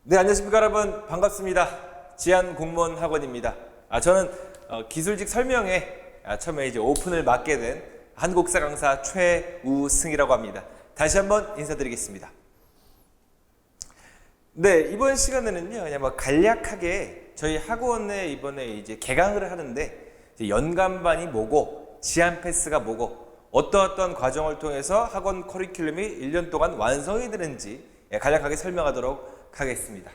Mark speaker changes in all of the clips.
Speaker 1: 네, 안녕하십니까 여러분. 반갑습니다. 지안공무원학원입니다. 저는 기술직 설명회 처음에 이제 오픈을 맡게 된 한국사 강사 최우승이라고 합니다. 다시 한번 인사드리겠습니다. 네, 이번 시간에는요, 그냥 간략하게 저희 학원에 이번에 이제 개강을 하는데 이제 연간반이 뭐고, 지안 패스가 뭐고, 어떤 과정을 통해서 학원 커리큘럼이 1년 동안 완성이 되는지 간략하게 설명하도록 하겠습니다.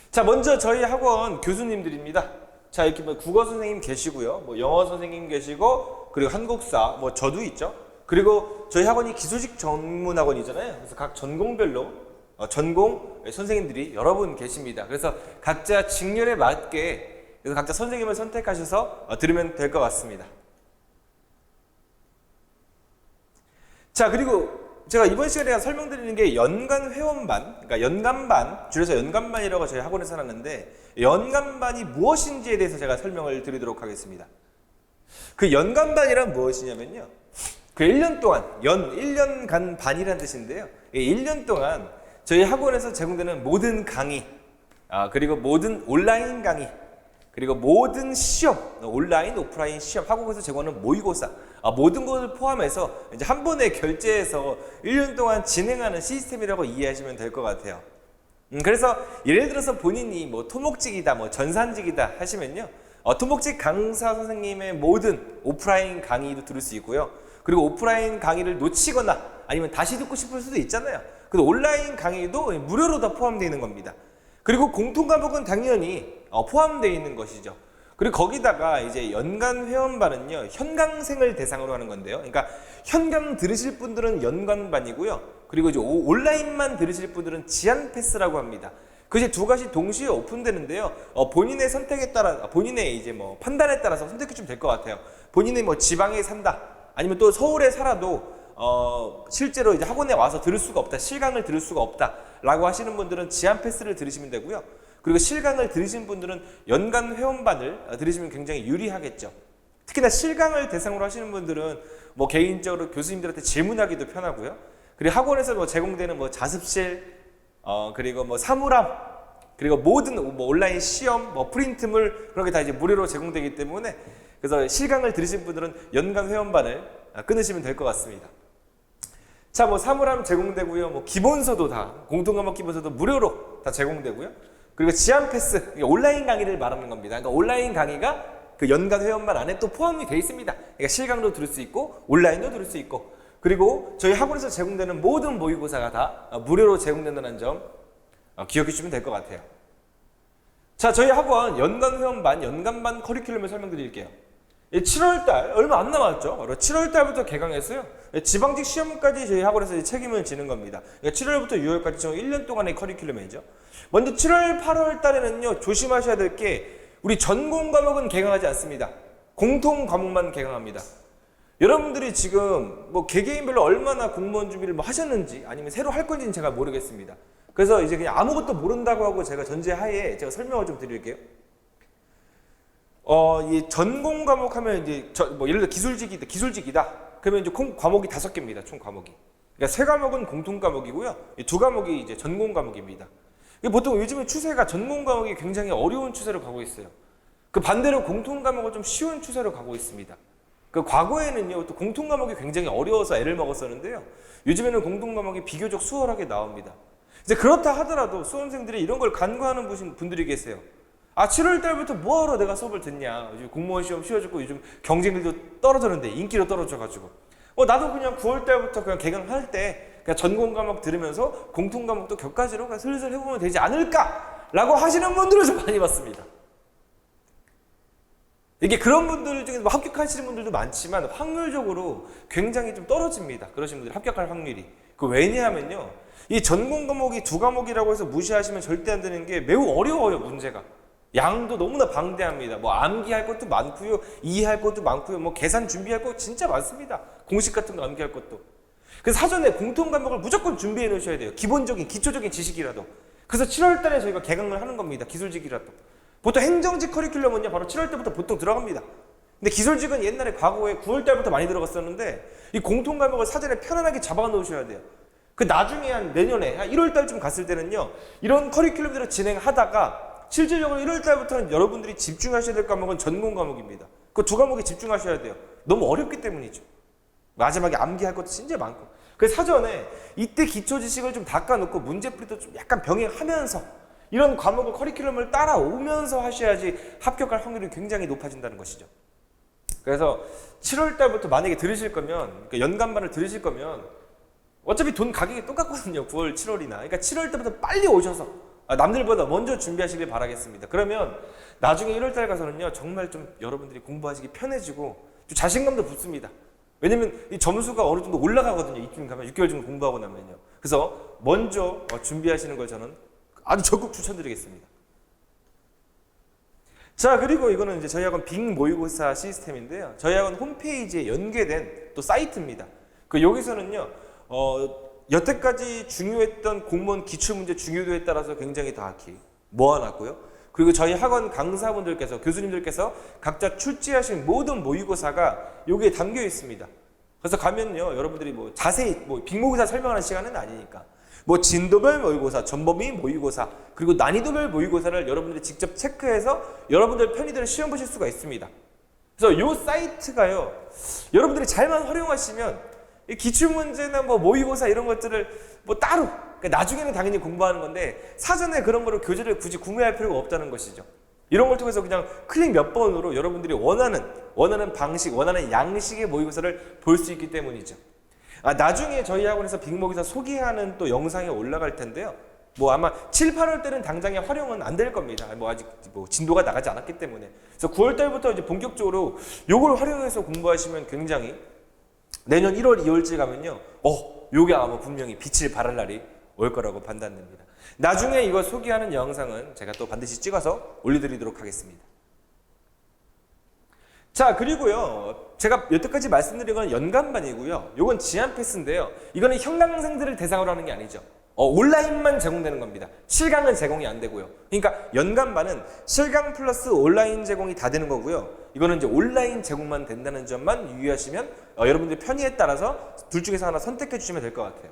Speaker 1: 자, 먼저 저희 학원 교수님들입니다. 자, 이렇게 국어 선생님 계시고요, 영어 선생님 계시고, 그리고 한국사, 저도 있죠. 그리고 저희 학원이 기술직 전문 학원이잖아요. 그래서 각 전공별로 전공 선생님들이 여러 분 계십니다. 그래서 각자 직렬에 맞게 그래서 각자 선생님을 선택하셔서 들으면 될 것 같습니다. 자, 그리고 제가 이번 시간에 설명드리는 게 연간 회원반, 그러니까 연간반, 줄여서 연간반이라고 저희 학원에서 하는데, 연간반이 무엇인지에 대해서 제가 설명을 드리도록 하겠습니다. 그 연간반이란 무엇이냐면요, 그 1년 동안, 1년간 반이라는 뜻인데요, 1년 동안 저희 학원에서 제공되는 모든 강의, 그리고 모든 온라인 강의, 그리고 모든 시험, 온라인, 오프라인 시험, 학원에서 제공하는 모의고사, 모든 것을 포함해서 이제 한 번에 결제해서 1년 동안 진행하는 시스템이라고 이해하시면 될 것 같아요. 그래서 예를 들어서 본인이 토목직이다, 전산직이다 하시면요, 토목직 강사 선생님의 모든 오프라인 강의도 들을 수 있고요. 그리고 오프라인 강의를 놓치거나 아니면 다시 듣고 싶을 수도 있잖아요. 그래서 온라인 강의도 무료로 다 포함되어 있는 겁니다. 그리고 공통 과목은 당연히 포함되어 있는 것이죠. 그리고 거기다가 이제 연간 회원반은요, 현강생을 대상으로 하는 건데요. 그러니까 현강 들으실 분들은 연간반이고요. 그리고 이제 온라인만 들으실 분들은 지안 패스라고 합니다. 그 이제 두 가지 동시에 오픈되는데요. 본인의 선택에 따라, 본인의 이제 판단에 따라서 선택해 주면 될 것 같아요. 본인이 지방에 산다, 아니면 또 서울에 살아도 실제로 이제 학원에 와서 들을 수가 없다, 실강을 들을 수가 없다 라고 하시는 분들은 지안 패스를 들으시면 되고요. 그리고 실강을 들으신 분들은 연간 회원반을 들으시면 굉장히 유리하겠죠. 특히나 실강을 대상으로 하시는 분들은 개인적으로 교수님들한테 질문하기도 편하고요. 그리고 학원에서 제공되는 자습실, 그리고 사물함, 그리고 모든 온라인 시험, 프린트물, 그런 게 다 이제 무료로 제공되기 때문에, 그래서 실강을 들으신 분들은 연간 회원반을 끊으시면 될 것 같습니다. 자, 사물함 제공되고요. 기본서도 다, 공통과목 기본서도 무료로 다 제공되고요. 그리고 지안 패스, 온라인 강의를 말하는 겁니다. 그러니까 온라인 강의가 그 연간 회원반 안에 또 포함이 되어 있습니다. 그러니까 실강도 들을 수 있고, 온라인도 들을 수 있고, 그리고 저희 학원에서 제공되는 모든 모의고사가 다 무료로 제공된다는 점 기억해 주시면 될 것 같아요. 자, 저희 학원 연간 회원반, 연간반 커리큘럼을 설명드릴게요. 7월달 얼마 안 남았죠. 바로 7월달부터 개강했어요. 지방직 시험까지 저희 학원에서 책임을 지는 겁니다. 그러니까 7월부터 6월까지 총 1년 동안의 커리큘럼이죠. 먼저 7월, 8월 달에는요, 조심하셔야 될 게, 우리 전공 과목은 개강하지 않습니다. 공통 과목만 개강합니다. 여러분들이 지금 개개인별로 얼마나 공무원 준비를 하셨는지, 아니면 새로 할 건지는 제가 모르겠습니다. 그래서 이제 그냥 아무것도 모른다고 하고 제가 전제하에 제가 설명을 좀 드릴게요. 이 전공 과목 하면 이제 예를 들어 기술직이다. 그러면 이제 과목이 5개입니다. 총 과목이. 그러니까 3과목은 공통 과목이고요. 이 2과목이 이제 전공 과목입니다. 보통 요즘에 추세가 전공 과목이 굉장히 어려운 추세로 가고 있어요. 그 반대로 공통 과목은 좀 쉬운 추세로 가고 있습니다. 그 과거에는요, 또 공통 과목이 굉장히 어려워서 애를 먹었었는데요. 요즘에는 공통 과목이 비교적 수월하게 나옵니다. 이제 그렇다 하더라도 수험생들이 이런 걸 간과하는 분들이 계세요. 7월 달부터 뭐하러 내가 수업을 듣냐. 요즘 공무원 시험 쉬워졌고 요즘 경쟁률도 떨어졌는데, 인기도 떨어져가지고. 나도 그냥 9월 달부터 그냥 개강할 때 그냥 전공 과목 들으면서 공통 과목도 격가지로 그냥 슬슬 해보면 되지 않을까라고 하시는 분들을 좀 많이 봤습니다. 이게 그런 분들 중에 합격하시는 분들도 많지만 확률적으로 굉장히 좀 떨어집니다. 그러신 분들 합격할 확률이. 왜냐하면요, 이 전공 과목이 2과목이라고 해서 무시하시면 절대 안 되는 게 매우 어려워요. 문제가 양도 너무나 방대합니다. 암기할 것도 많고요, 이해할 것도 많고요, 계산 준비할 거 진짜 많습니다. 공식 같은 거 암기할 것도. 그래서 사전에 공통 과목을 무조건 준비해 놓으셔야 돼요. 기본적인 기초적인 지식이라도. 그래서 7월 달에 저희가 개강을 하는 겁니다. 기술직이라도. 보통 행정직 커리큘럼은요, 바로 7월 때부터 보통 들어갑니다. 근데 기술직은 옛날에 과거에 9월 달부터 많이 들어갔었는데, 이 공통 과목을 사전에 편안하게 잡아 놓으셔야 돼요. 그 나중에 한 내년에 한 1월 달쯤 갔을 때는요, 이런 커리큘럼들을 진행하다가 실질적으로 1월 달부터는 여러분들이 집중하셔야 될 과목은 전공 과목입니다. 그 두 과목에 집중하셔야 돼요. 너무 어렵기 때문이죠. 마지막에 암기할 것도 진짜 많고. 그래서 사전에 이때 기초 지식을 좀 닦아놓고 문제풀이도 좀 약간 병행하면서 이런 과목을 커리큘럼을 따라오면서 하셔야지 합격할 확률이 굉장히 높아진다는 것이죠. 그래서 7월 달부터 만약에 들으실 거면, 그러니까 연간반을 들으실 거면 어차피 돈 가격이 똑같거든요. 9월, 7월이나. 그러니까 7월 때부터 빨리 오셔서 남들보다 먼저 준비하시길 바라겠습니다. 그러면 나중에 1월 달 가서는요, 정말 좀 여러분들이 공부하시기 편해지고 좀 자신감도 붙습니다. 왜냐면 이 점수가 어느 정도 올라가거든요. 이쯤 가면 6개월 정도 공부하고 나면요. 그래서 먼저 준비하시는 걸 저는 아주 적극 추천드리겠습니다. 자, 그리고 이거는 이제 저희 학원 빅 모의고사 시스템인데요. 저희 학원 홈페이지에 연계된 또 사이트입니다. 그 여기서는요, 여태까지 중요했던 공무원 기출문제 중요도에 따라서 굉장히 다학히 모아놨고요. 그리고 저희 학원 강사분들께서, 교수님들께서 각자 출제하신 모든 모의고사가 여기에 담겨 있습니다. 그래서 가면요, 여러분들이 뭐 자세히 빅모의고사 설명하는 시간은 아니니까 진도별 모의고사, 전범위 모의고사, 그리고 난이도별 모의고사를 여러분들이 직접 체크해서 여러분들 편의대로 시험 보실 수가 있습니다. 그래서 이 사이트가요, 여러분들이 잘만 활용하시면 이 기출문제나 모의고사 이런 것들을 따로, 그러니까 나중에는 당연히 공부하는 건데 사전에 그런 거를 교재를 굳이 구매할 필요가 없다는 것이죠. 이런 걸 통해서 그냥 클릭 몇 번으로 여러분들이 원하는 방식, 원하는 양식의 모의고사를 볼 수 있기 때문이죠. 나중에 저희 학원에서 빅모의고사 소개하는 또 영상이 올라갈 텐데요. 아마 7, 8월 때는 당장에 활용은 안 될 겁니다. 아직 진도가 나가지 않았기 때문에. 그래서 9월 달부터 이제 본격적으로 요걸 활용해서 공부하시면 굉장히 내년 1월, 2월쯤 가면요, 요게 아마 분명히 빛을 발할 날이 올 거라고 판단됩니다. 나중에 이거 소개하는 영상은 제가 또 반드시 찍어서 올려드리도록 하겠습니다. 자, 그리고요, 제가 여태까지 말씀드린 건 연간반이고요. 요건 지안 패스인데요. 이거는 현강생들을 대상으로 하는 게 아니죠. 온라인만 제공되는 겁니다. 실강은 제공이 안 되고요. 그러니까 연간반은 실강 플러스 온라인 제공이 다 되는 거고요. 이거는 이제 온라인 제공만 된다는 점만 유의하시면 여러분들 편의에 따라서 둘 중에서 하나 선택해 주시면 될 것 같아요.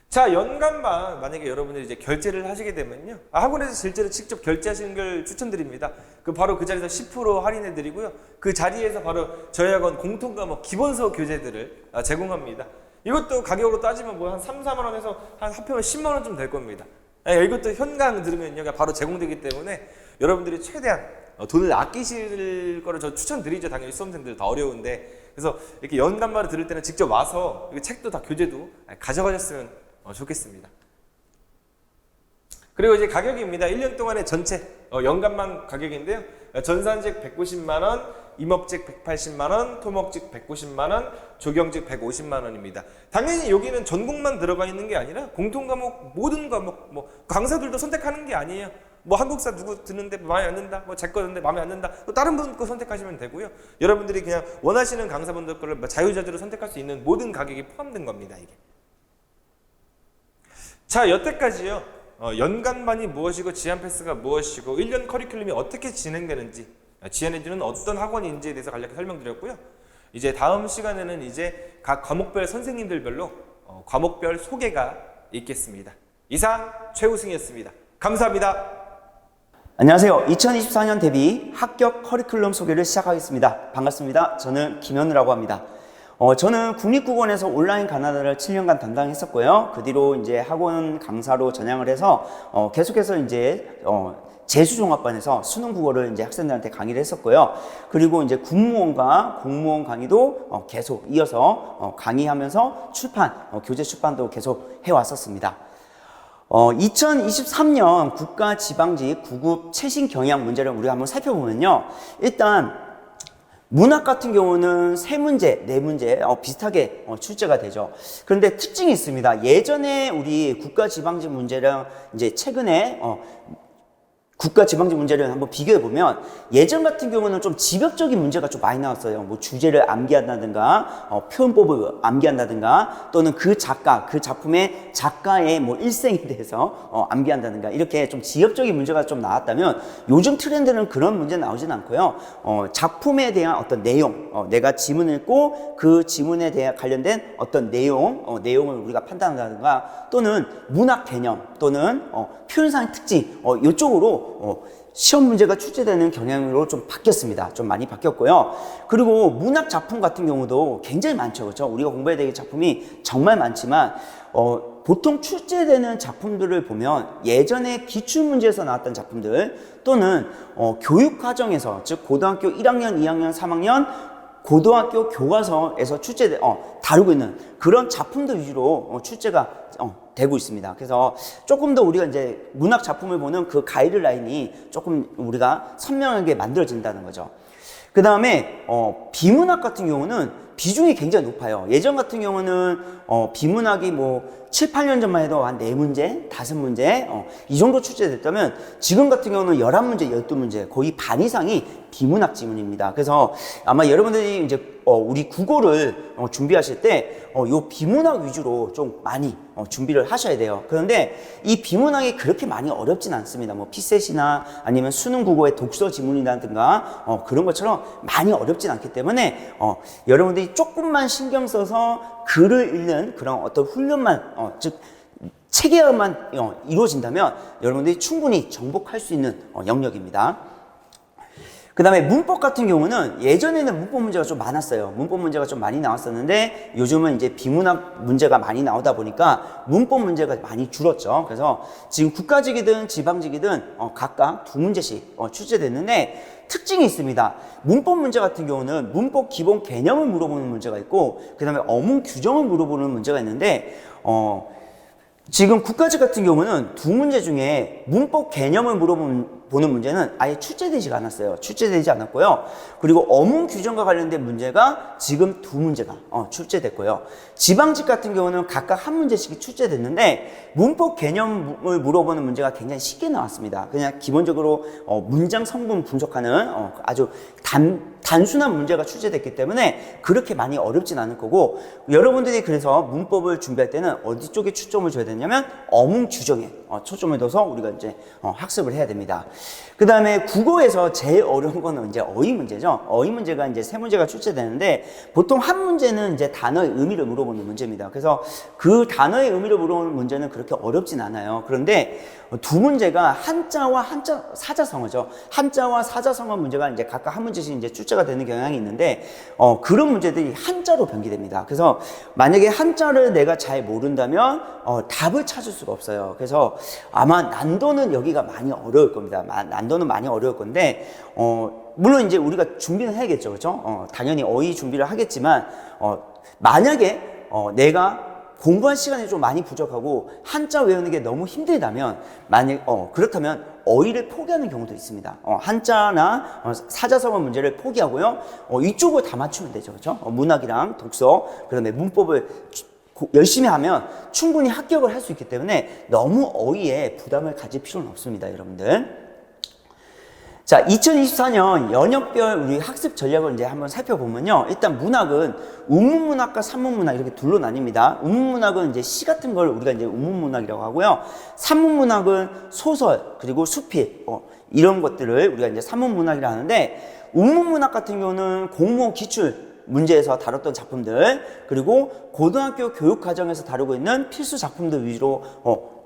Speaker 1: 자, 연간반 만약에 여러분들이 이제 결제를 하시게 되면요, 학원에서 실제로 직접 결제하시는 걸 추천드립니다. 바로 그 자리에서 10% 할인해 드리고요. 그 자리에서 바로 저희 학원 공통 과목 기본서 교재들을 제공합니다. 이것도 가격으로 따지면 한 3, 4만 원에서 한 합하면 10만 원쯤 될 겁니다. 이것도 현강 들으면요, 바로 제공되기 때문에 여러분들이 최대한 돈을 아끼실 거를 저 추천드리죠. 당연히 수험생들 다 어려운데. 그래서 이렇게 연간반을 들을 때는 직접 와서 책도 다 교재도 가져가셨으면 좋겠습니다. 그리고 이제 가격입니다. 1년 동안의 전체 연간반 가격인데요. 전산직 190만원, 임업직 180만원, 토목직 190만원, 조경직 150만원입니다. 당연히 여기는 전공만 들어가 있는 게 아니라 공통과목, 모든 과목, 강사들도 선택하는 게 아니에요. 한국사 누구 듣는데 마음에 안 든다, 제 거 듣는데 마음에 안 든다, 또 다른 분 거 선택하시면 되고요. 여러분들이 그냥 원하시는 강사분들 거를 자유자재로 선택할 수 있는 모든 가격이 포함된 겁니다, 이게. 자, 여태까지요, 연간반이 무엇이고 지안패스가 무엇이고 1년 커리큘럼이 어떻게 진행되는지, 지안해주는 어떤 학원인지에 대해서 간략히 설명드렸고요. 이제 다음 시간에는 이제 각 과목별 선생님들별로 과목별 소개가 있겠습니다. 이상 최우승이었습니다. 감사합니다.
Speaker 2: 안녕하세요. 2024년 대비 합격 커리큘럼 소개를 시작하겠습니다. 반갑습니다. 저는 김현우라고 합니다. 저는 국립국어원에서 온라인 가나다를 7년간 담당했었고요. 그 뒤로 이제 학원 강사로 전향을 해서 계속해서 이제 재수종합반에서 수능 국어를 이제 학생들한테 강의를 했었고요. 그리고 이제 국무원과 공무원 강의도 계속 이어서 강의하면서 교재 출판도 계속 해왔었습니다. 2023년 국가지방직 9급 최신 경향 문제를 우리가 한번 살펴보면요. 일단 문학 같은 경우는 3문제, 4문제 비슷하게 출제가 되죠. 그런데 특징이 있습니다. 예전에 우리 국가지방직 문제랑 이제 최근에 국가 지방직 문제를 한번 비교해 보면 예전 같은 경우는 좀 집약적인 문제가 좀 많이 나왔어요. 뭐 주제를 암기한다든가 표현법을 암기한다든가 또는 그 작가, 그 작품의 작가의 뭐 일생에 대해서 암기한다든가 이렇게 좀 지역적인 문제가 좀 나왔다면 요즘 트렌드는 그런 문제 나오진 않고요. 작품에 대한 어떤 내용, 내가 지문을 읽고 그 지문에 대한 관련된 어떤 내용을 우리가 판단한다든가 또는 문학 개념 또는 표현상의 특징 이쪽으로 시험 문제가 출제되는 경향으로 좀 바뀌었습니다. 좀 많이 바뀌었고요. 그리고 문학 작품 같은 경우도 굉장히 많죠. 그렇죠? 우리가 공부해야 될 작품이 정말 많지만 보통 출제되는 작품들을 보면 예전에 기출문제에서 나왔던 작품들 또는 교육과정에서 즉 고등학교 1학년, 2학년, 3학년 고등학교 교과서에서 다루고 있는 그런 작품들 위주로 출제가 되고 있습니다. 그래서 조금 더 우리가 이제 문학 작품을 보는 그 가이드라인이 조금 우리가 선명하게 만들어진다는 거죠. 그 다음에 비문학 같은 경우는 비중이 굉장히 높아요. 예전 같은 경우는 비문학이 뭐 7, 8년 전만 해도 한 4문제, 5문제 이 정도 출제됐다면 지금 같은 경우는 11문제, 12문제 거의 반 이상이 비문학 지문입니다. 그래서 아마 여러분들이 이제 우리 국어를 준비하실 때 요 비문학 위주로 좀 많이 준비를 하셔야 돼요. 그런데 이 비문학이 그렇게 많이 어렵진 않습니다. 뭐 피셋이나 아니면 수능 국어의 독서 지문이라든가 그런 것처럼 많이 어렵진 않기 때문에 여러분들이 조금만 신경 써서 글을 읽는 그런 어떤 훈련만 즉 체계화만 이루어진다면 여러분들이 충분히 정복할 수 있는 영역입니다. 그 다음에 문법 같은 경우는 예전에는 문법 문제가 좀 많았어요. 문법 문제가 좀 많이 나왔었는데 요즘은 이제 비문학 문제가 많이 나오다 보니까 문법 문제가 많이 줄었죠. 그래서 지금 국가직이든 지방직이든 각각 2문제씩 출제됐는데 특징이 있습니다. 문법 문제 같은 경우는 문법 기본 개념을 물어보는 문제가 있고 그 다음에 어문 규정을 물어보는 문제가 있는데 지금 국가직 같은 경우는 2문제 중에 문법 개념을 물어보는 문제는 아예 출제되지 않았어요. 출제되지 않았고요. 그리고 어문 규정과 관련된 문제가 지금 2문제가 출제됐고요. 지방직 같은 경우는 각각 1문제씩 출제됐는데 문법 개념을 물어보는 문제가 굉장히 쉽게 나왔습니다. 그냥 기본적으로 문장 성분 분석하는 아주 단순한 문제가 출제됐기 때문에 그렇게 많이 어렵진 않을 거고 여러분들이 그래서 문법을 준비할 때는 어디 쪽에 초점을 줘야 되냐면 어문 규정에 초점을 둬서 우리가 이제 학습을 해야 됩니다. 그 다음에 국어에서 제일 어려운 거는 이제 어휘 문제죠. 어휘 문제가 이제 3문제가 출제되는데 보통 한 문제는 이제 단어의 의미를 물어보는 문제입니다. 그래서 그 단어의 의미를 물어보는 문제는 그렇게 어렵진 않아요. 그런데 2문제가 한자와 사자성어죠. 한자와 사자성어 문제가 이제 각각 한 문제씩 이제 출제가 되는 경향이 있는데 그런 문제들이 한자로 변기됩니다. 그래서 만약에 한자를 내가 잘 모른다면 답을 찾을 수가 없어요. 그래서 아마 난도는 여기가 많이 어려울 겁니다. 난도는 많이 어려울 건데 물론 이제 우리가 준비는 해야겠죠, 그렇죠? 당연히 어휘 준비를 하겠지만 만약에 내가 공부한 시간이 좀 많이 부족하고 한자 외우는 게 너무 힘들다면 그렇다면 어휘를 포기하는 경우도 있습니다. 한자나 사자성어 문제를 포기하고요. 이쪽을 다 맞추면 되죠, 그렇죠? 문학이랑 독서, 그다음에 문법을 열심히 하면 충분히 합격을 할 수 있기 때문에 너무 어휘에 부담을 가질 필요는 없습니다, 여러분들. 자, 2024년 연역별 우리 학습 전략을 이제 한번 살펴보면요. 일단 문학은 우문문학과 산문문학 이렇게 둘로 나뉩니다. 우문문학은 이제 시 같은 걸 우리가 이제 우문문학이라고 하고요. 산문문학은 소설 그리고 수필 이런 것들을 우리가 이제 산문문학이라 하는데 우문문학 같은 경우는 공무원 기출 문제에서 다뤘던 작품들 그리고 고등학교 교육과정에서 다루고 있는 필수 작품들 위주로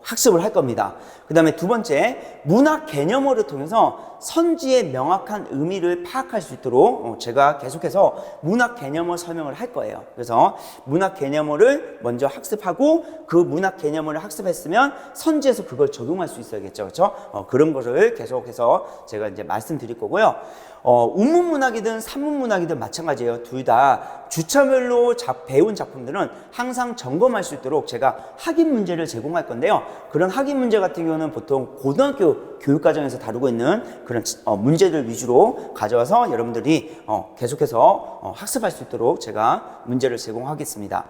Speaker 2: 학습을 할 겁니다. 그 다음에 두 번째, 문학 개념어를 통해서 선지의 명확한 의미를 파악할 수 있도록 제가 계속해서 문학 개념어 설명을 할 거예요. 그래서 문학 개념어를 먼저 학습하고 그 문학 개념어를 학습했으면 선지에서 그걸 적용할 수 있어야겠죠. 그렇죠? 그런 것을 계속해서 제가 이제 말씀드릴 거고요. 우문문학이든 산문문학이든 마찬가지예요. 둘 다 주차별로 배운 작품들은 항상 점검할 수 있도록 제가 확인 문제를 제공할 건데요. 그런 확인 문제 같은 경우는 보통 고등학교 교육과정에서 다루고 있는 그런 문제들 위주로 가져와서 여러분들이 계속해서 학습할 수 있도록 제가 문제를 제공하겠습니다.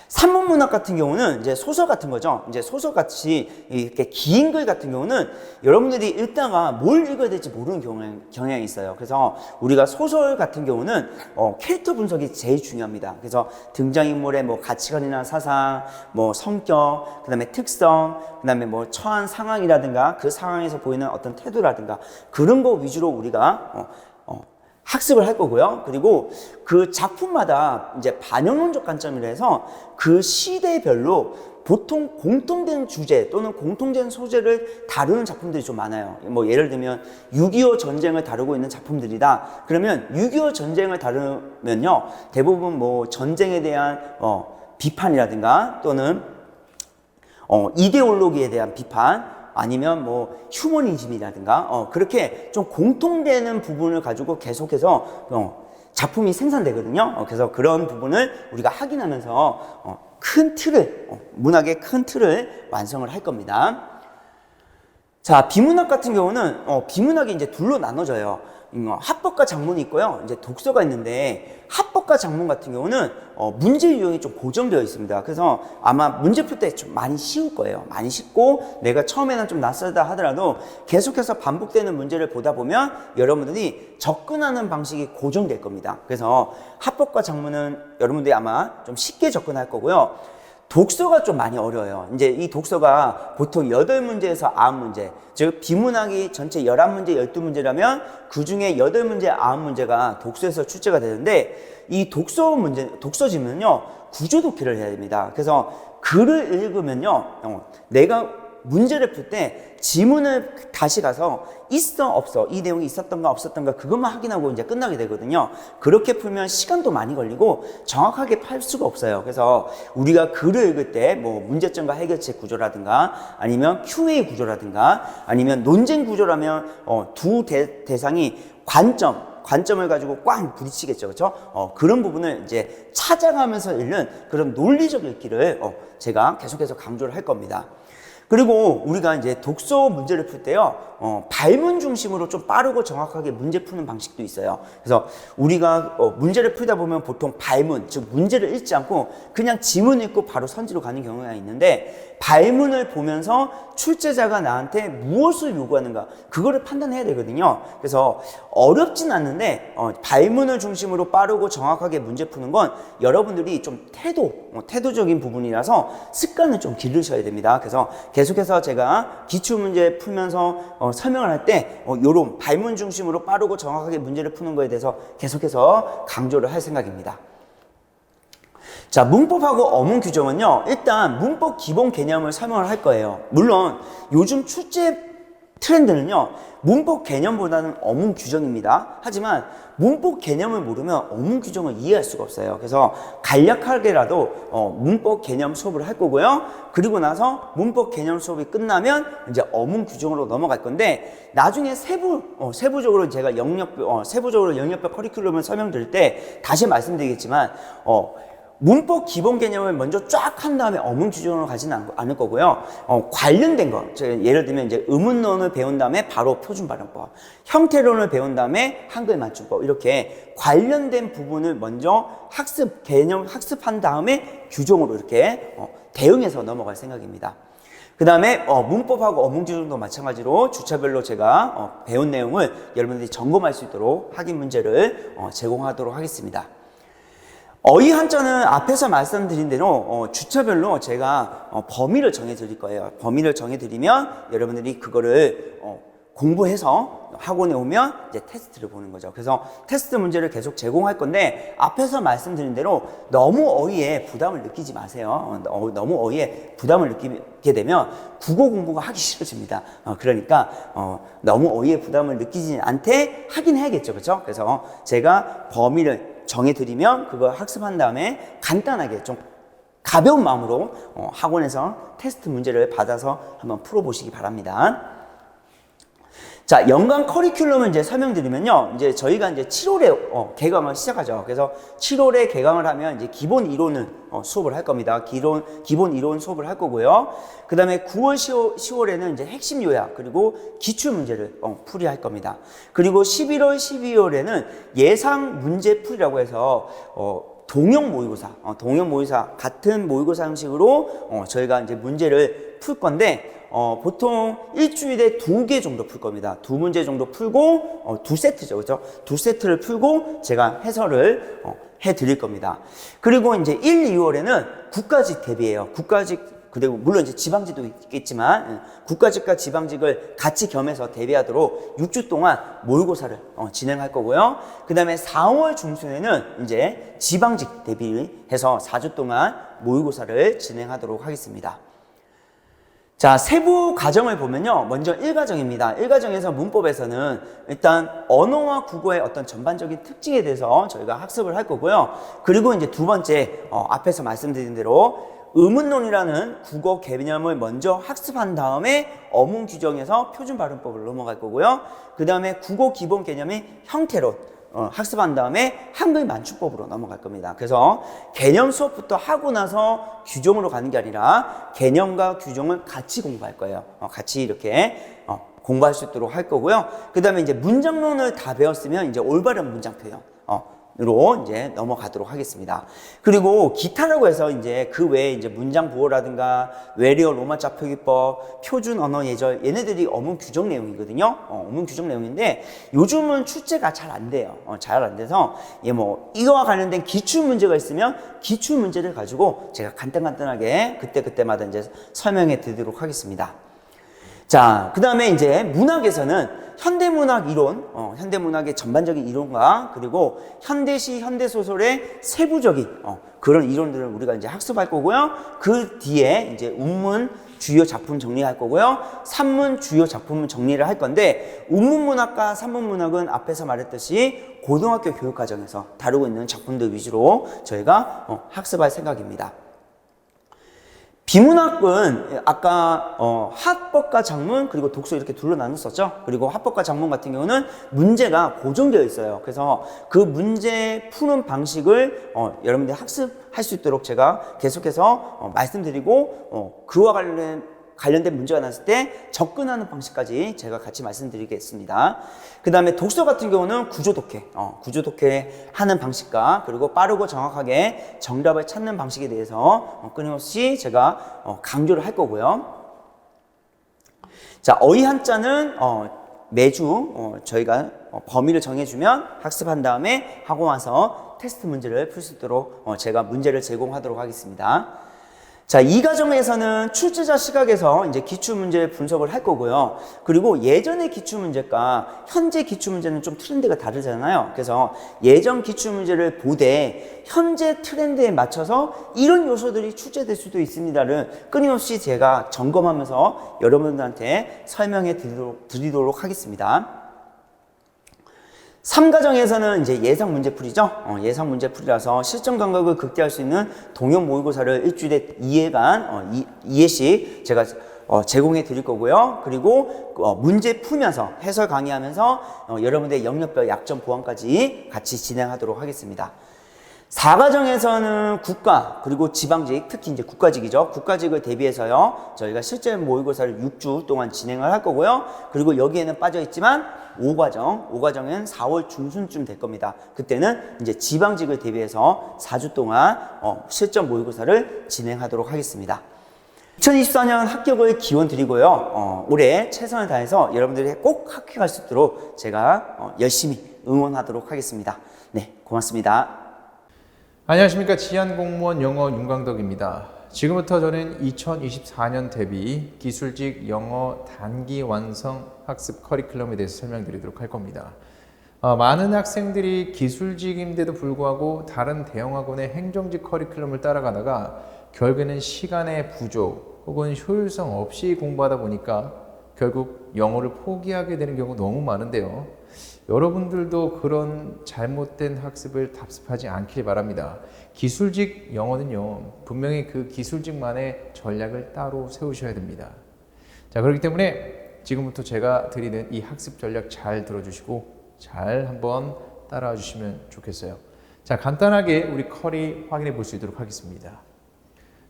Speaker 2: 산문문학 같은 경우는 이제 소설 같은 거죠. 이제 소설 같이 이렇게 긴 글 같은 경우는 여러분들이 읽다가 뭘 읽어야 될지 모르는 경향이 있어요. 그래서 우리가 소설 같은 경우는 캐릭터 분석이 제일 중요합니다. 그래서 등장인물의 뭐 가치관이나 사상, 뭐 성격, 그다음에 특성, 그다음에 뭐 처한 상황이라든가 그 상황에서 보이는 어떤 태도라든가 그런 거 위주로 우리가 학습을 할 거고요. 그리고 그 작품마다 이제 반영론적 관점이라 해서 그 시대별로 보통 공통된 주제 또는 공통된 소재를 다루는 작품들이 좀 많아요. 뭐 예를 들면 6.25 전쟁을 다루고 있는 작품들이다. 그러면 6.25 전쟁을 다루면요. 대부분 뭐 전쟁에 대한 비판이라든가 또는 이데올로기에 대한 비판 아니면 뭐 휴머니즘이라든가 그렇게 좀 공통되는 부분을 가지고 계속해서 작품이 생산되거든요. 그래서 그런 부분을 우리가 확인하면서 큰 틀을 문학의 큰 틀을 완성을 할 겁니다. 자, 비문학 같은 경우는 비문학이 이제 둘로 나눠져요. 합법과 작문이 있고요. 이제 독서가 있는데 합법과 작문 같은 경우는 문제 유형이 좀 고정되어 있습니다. 그래서 아마 문제 풀 때 좀 많이 쉬울 거예요. 많이 쉽고 내가 처음에는 좀 낯설다 하더라도 계속해서 반복되는 문제를 보다 보면 여러분들이 접근하는 방식이 고정될 겁니다. 그래서 합법과 작문은 여러분들이 아마 좀 쉽게 접근할 거고요. 독서가 좀 많이 어려워요. 이제 이 독서가 보통 8문제에서 9문제, 즉 비문학이 전체 11문제, 12문제라면 그 중에 8문제, 9문제가 독서에서 출제가 되는데 이 독서 지문은요, 구조 독해를 해야 됩니다. 그래서 글을 읽으면요, 내가 문제를 풀 때 지문을 다시 가서 있어 없어 이 내용이 있었던가 없었던가 그것만 확인하고 이제 끝나게 되거든요. 그렇게 풀면 시간도 많이 걸리고 정확하게 풀 수가 없어요. 그래서 우리가 글을 읽을 때 뭐 문제점과 해결책 구조라든가 아니면 Q&A 구조라든가 아니면 논쟁 구조라면 두 대상이 관점을 가지고 꽝 부딪히겠죠. 그렇죠? 그런 부분을 이제 찾아가면서 읽는 그런 논리적 읽기를 제가 계속해서 강조를 할 겁니다. 그리고 우리가 이제 독서 문제를 풀 때요, 발문 중심으로 좀 빠르고 정확하게 문제 푸는 방식도 있어요. 그래서 우리가 문제를 풀다 보면 보통 발문, 즉 문제를 읽지 않고 그냥 지문 읽고 바로 선지로 가는 경우가 있는데 발문을 보면서 출제자가 나한테 무엇을 요구하는가 그거를 판단해야 되거든요. 그래서 어렵진 않는데 발문을 중심으로 빠르고 정확하게 문제 푸는 건 여러분들이 좀 태도적인 부분이라서 습관을 좀 기르셔야 됩니다. 그래서 계속해서 제가 기출문제 풀면서 설명을 할 때 이런 발문 중심으로 빠르고 정확하게 문제를 푸는 거에 대해서 계속해서 강조를 할 생각입니다. 자, 문법하고 어문 규정은요, 일단 문법 기본 개념을 설명을 할 거예요. 물론 요즘 출제 트렌드는요, 문법 개념보다는 어문 규정입니다. 하지만 문법 개념을 모르면 어문 규정을 이해할 수가 없어요. 그래서 간략하게라도 문법 개념 수업을 할 거고요. 그리고 나서 문법 개념 수업이 끝나면 이제 어문 규정으로 넘어갈 건데 나중에 세부적으로 제가 세부적으로 영역별 커리큘럼을 설명드릴 때 다시 말씀드리겠지만 문법 기본 개념을 먼저 쫙 한 다음에 어문 규정으로 가지는 않을 거고요. 관련된 거, 예를 들면 이제 의문론을 배운 다음에 바로 표준 발음법, 형태론을 배운 다음에 한글 맞춤법 이렇게 관련된 부분을 먼저 학습한 다음에 규정으로 이렇게 대응해서 넘어갈 생각입니다. 그 다음에 문법하고 어문 규정도 마찬가지로 주차별로 제가 배운 내용을 여러분들이 점검할 수 있도록 확인 문제를 제공하도록 하겠습니다. 어휘 한자는 앞에서 말씀드린 대로 주차별로 제가 범위를 정해 드릴 거예요. 범위를 정해 드리면 여러분들이 그거를 공부해서 학원에 오면 이제 테스트를 보는 거죠. 그래서 테스트 문제를 계속 제공할 건데 앞에서 말씀드린 대로 너무 어휘에 부담을 느끼지 마세요. 너무 어휘에 부담을 느끼게 되면 국어 공부가 하기 싫어집니다. 그러니까 너무 어휘에 부담을 느끼지 않게 하긴 해야겠죠. 그렇죠? 그래서 제가 범위를 정해드리면 그거 학습한 다음에 간단하게 좀 가벼운 마음으로 학원에서 테스트 문제를 받아서 한번 풀어보시기 바랍니다. 자, 연간 커리큘럼을 이제 설명드리면요. 이제 저희가 이제 7월에 개강을 시작하죠. 그래서 7월에 개강을 하면 이제 기본 이론은 수업을 할 겁니다. 기본 이론 수업을 할 거고요. 그 다음에 9월, 10월에는 이제 핵심 요약, 그리고 기출 문제를 풀이할 겁니다. 그리고 11월, 12월에는 예상 문제 풀이라고 해서 동형 모의고사 같은 모의고사 형식으로 저희가 이제 문제를 풀 건데 보통 일주일에 2개 정도 풀 겁니다. 2문제 정도 풀고 2세트죠, 그렇죠? 2세트를 풀고 제가 해설을 해 드릴 겁니다. 그리고 이제 1, 2월에는 국가직 대비해요. 국가직 그리고 물론 이제 지방직도 있겠지만 국가직과 지방직을 같이 겸해서 대비하도록 6주 동안 모의고사를 진행할 거고요. 그 다음에 4월 중순에는 이제 지방직 대비해서 4주 동안 모의고사를 진행하도록 하겠습니다. 자, 세부 과정을 보면요. 먼저 1과정입니다. 1과정에서 문법에서는 일단 언어와 국어의 어떤 전반적인 특징에 대해서 저희가 학습을 할 거고요. 그리고 이제 두 번째, 앞에서 말씀드린 대로 의문론이라는 국어 개념을 먼저 학습한 다음에 어문 규정에서 표준 발음법을 넘어갈 거고요. 그 다음에 국어 기본 개념의 형태론 학습한 다음에 한글 만축법으로 넘어갈 겁니다. 그래서 개념 수업부터 하고 나서 규정으로 가는 게 아니라 개념과 규정을 같이 공부할 거예요. 같이 이렇게 공부할 수 있도록 할 거고요. 그 다음에 이제 문장론을 다 배웠으면 이제 올바른 문장 표현으로 이제 넘어가도록 하겠습니다. 그리고 기타라고 해서 이제 그 외에 이제 문장 부호라든가 외래어 로마자 표기법, 표준 언어 예절 얘네들이 어문 규정 내용이거든요. 어문 규정 내용인데 요즘은 출제가 잘 안 돼요. 잘 안 돼서 이거와 관련된 기출 문제가 있으면 기출 문제를 가지고 제가 간단하게 그때마다 이제 설명해 드리도록 하겠습니다. 자, 그 다음에 이제 문학에서는 현대문학 이론, 현대문학의 전반적인 이론과 그리고 현대시, 현대소설의 세부적인 그런 이론들을 우리가 이제 학습할 거고요. 그 뒤에 이제 운문 주요 작품 정리할 거고요. 산문 주요 작품 정리를 할 건데 운문문학과 산문문학은 앞에서 말했듯이 고등학교 교육과정에서 다루고 있는 작품들 위주로 저희가 학습할 생각입니다. 비문학은 아까 합법과 작문 그리고 독서 이렇게 둘로 나눴었죠. 그리고 합법과 작문 같은 경우는 문제가 고정되어 있어요. 그래서 그 문제 푸는 방식을 여러분들이 학습할 수 있도록 제가 계속해서 말씀드리고 그와 관련된 문제가 났을 때 접근하는 방식까지 제가 같이 말씀드리겠습니다. 그 다음에 독서 같은 경우는 구조독해 하는 방식과 그리고 빠르고 정확하게 정답을 찾는 방식에 대해서 끊임없이 제가 강조를 할 거고요. 자, 어휘 한자는 매주 저희가 범위를 정해주면 학습한 다음에 하고 와서 테스트 문제를 풀 수 있도록 제가 문제를 제공하도록 하겠습니다. 자, 이 과정에서는 출제자 시각에서 이제 기출문제 분석을 할 거고요. 그리고 예전의 기출문제과 현재 기출문제는 좀 트렌드가 다르잖아요. 그래서 예전 기출문제를 보되 현재 트렌드에 맞춰서 이런 요소들이 출제될 수도 있습니다를 끊임없이 제가 점검하면서 여러분들한테 설명해 드리도록 하겠습니다. 3과정에서는 이제 예상 문제풀이죠. 예상 문제풀이라서 실전 감각을 극대화할 수 있는 동형 모의고사를 일주일에 2회씩 제가 제공해 드릴 거고요. 그리고 문제 풀면서 해설 강의하면서 여러분들의 영역별 약점 보완까지 같이 진행하도록 하겠습니다. 4과정에서는 국가 그리고 지방직, 특히 이제 국가직이죠. 국가직을 대비해서요. 저희가 실제 모의고사를 6주 동안 진행을 할 거고요. 그리고 여기에는 빠져 있지만 5과정은 4월 중순쯤 될 겁니다. 그때는 이제 지방직을 대비해서 4주 동안 실전 모의고사를 진행하도록 하겠습니다. 2024년 합격을 기원 드리고요. 올해 최선을 다해서 여러분들이 꼭 합격할 수 있도록 제가 열심히 응원하도록 하겠습니다. 네, 고맙습니다.
Speaker 3: 안녕하십니까. 지한공무원 영어 윤광덕입니다. 지금부터 저는 2024년 대비 기술직 영어 단기 완성 학습 커리큘럼에 대해서 설명드리도록 할 겁니다. 많은 학생들이 기술직인데도 불구하고 다른 대형학원의 행정직 커리큘럼을 따라가다가 결국에는 시간의 부족 혹은 효율성 없이 공부하다 보니까 결국 영어를 포기하게 되는 경우가 너무 많은데요. 여러분들도 그런 잘못된 학습을 답습하지 않길 바랍니다. 기술직 영어는요, 분명히 그 기술직만의 전략을 따로 세우셔야 됩니다. 자, 그렇기 때문에 지금부터 제가 드리는 이 학습 전략 잘 들어주시고 잘 한번 따라와 주시면 좋겠어요. 자, 간단하게 우리 커리 확인해 볼 수 있도록 하겠습니다.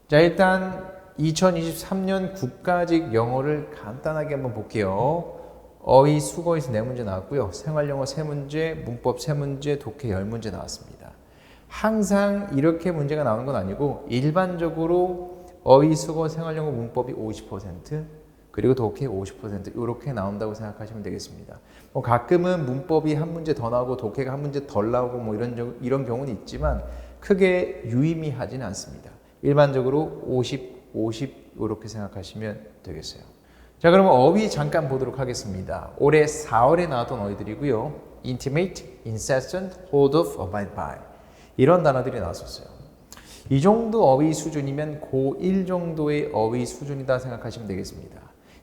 Speaker 3: 자, 일단 2023년 국가직 영어를 간단하게 한번 볼게요. 어휘, 수거에서 4문제 나왔고요. 생활영어 3문제, 문법 3문제, 독해 10문제 나왔습니다. 항상 이렇게 문제가 나오는 건 아니고 일반적으로 어휘, 수거, 생활영어 문법이 50% 그리고 독해 50% 이렇게 나온다고 생각하시면 되겠습니다. 뭐 가끔은 문법이 한 문제 더 나오고 독해가 한 문제 덜 나오고 뭐 이런 경우는 있지만 크게 유의미하지는 않습니다. 일반적으로 50, 50 이렇게 생각하시면 되겠어요. 자, 그러면 어휘 잠깐 보도록 하겠습니다. 올해 4월에 나왔던 어휘들이고요. intimate, incessant, hold of, abide by 이런 단어들이 나왔었어요. 이 정도 어휘 수준이면 고1 정도의 어휘 수준이다 생각하시면 되겠습니다.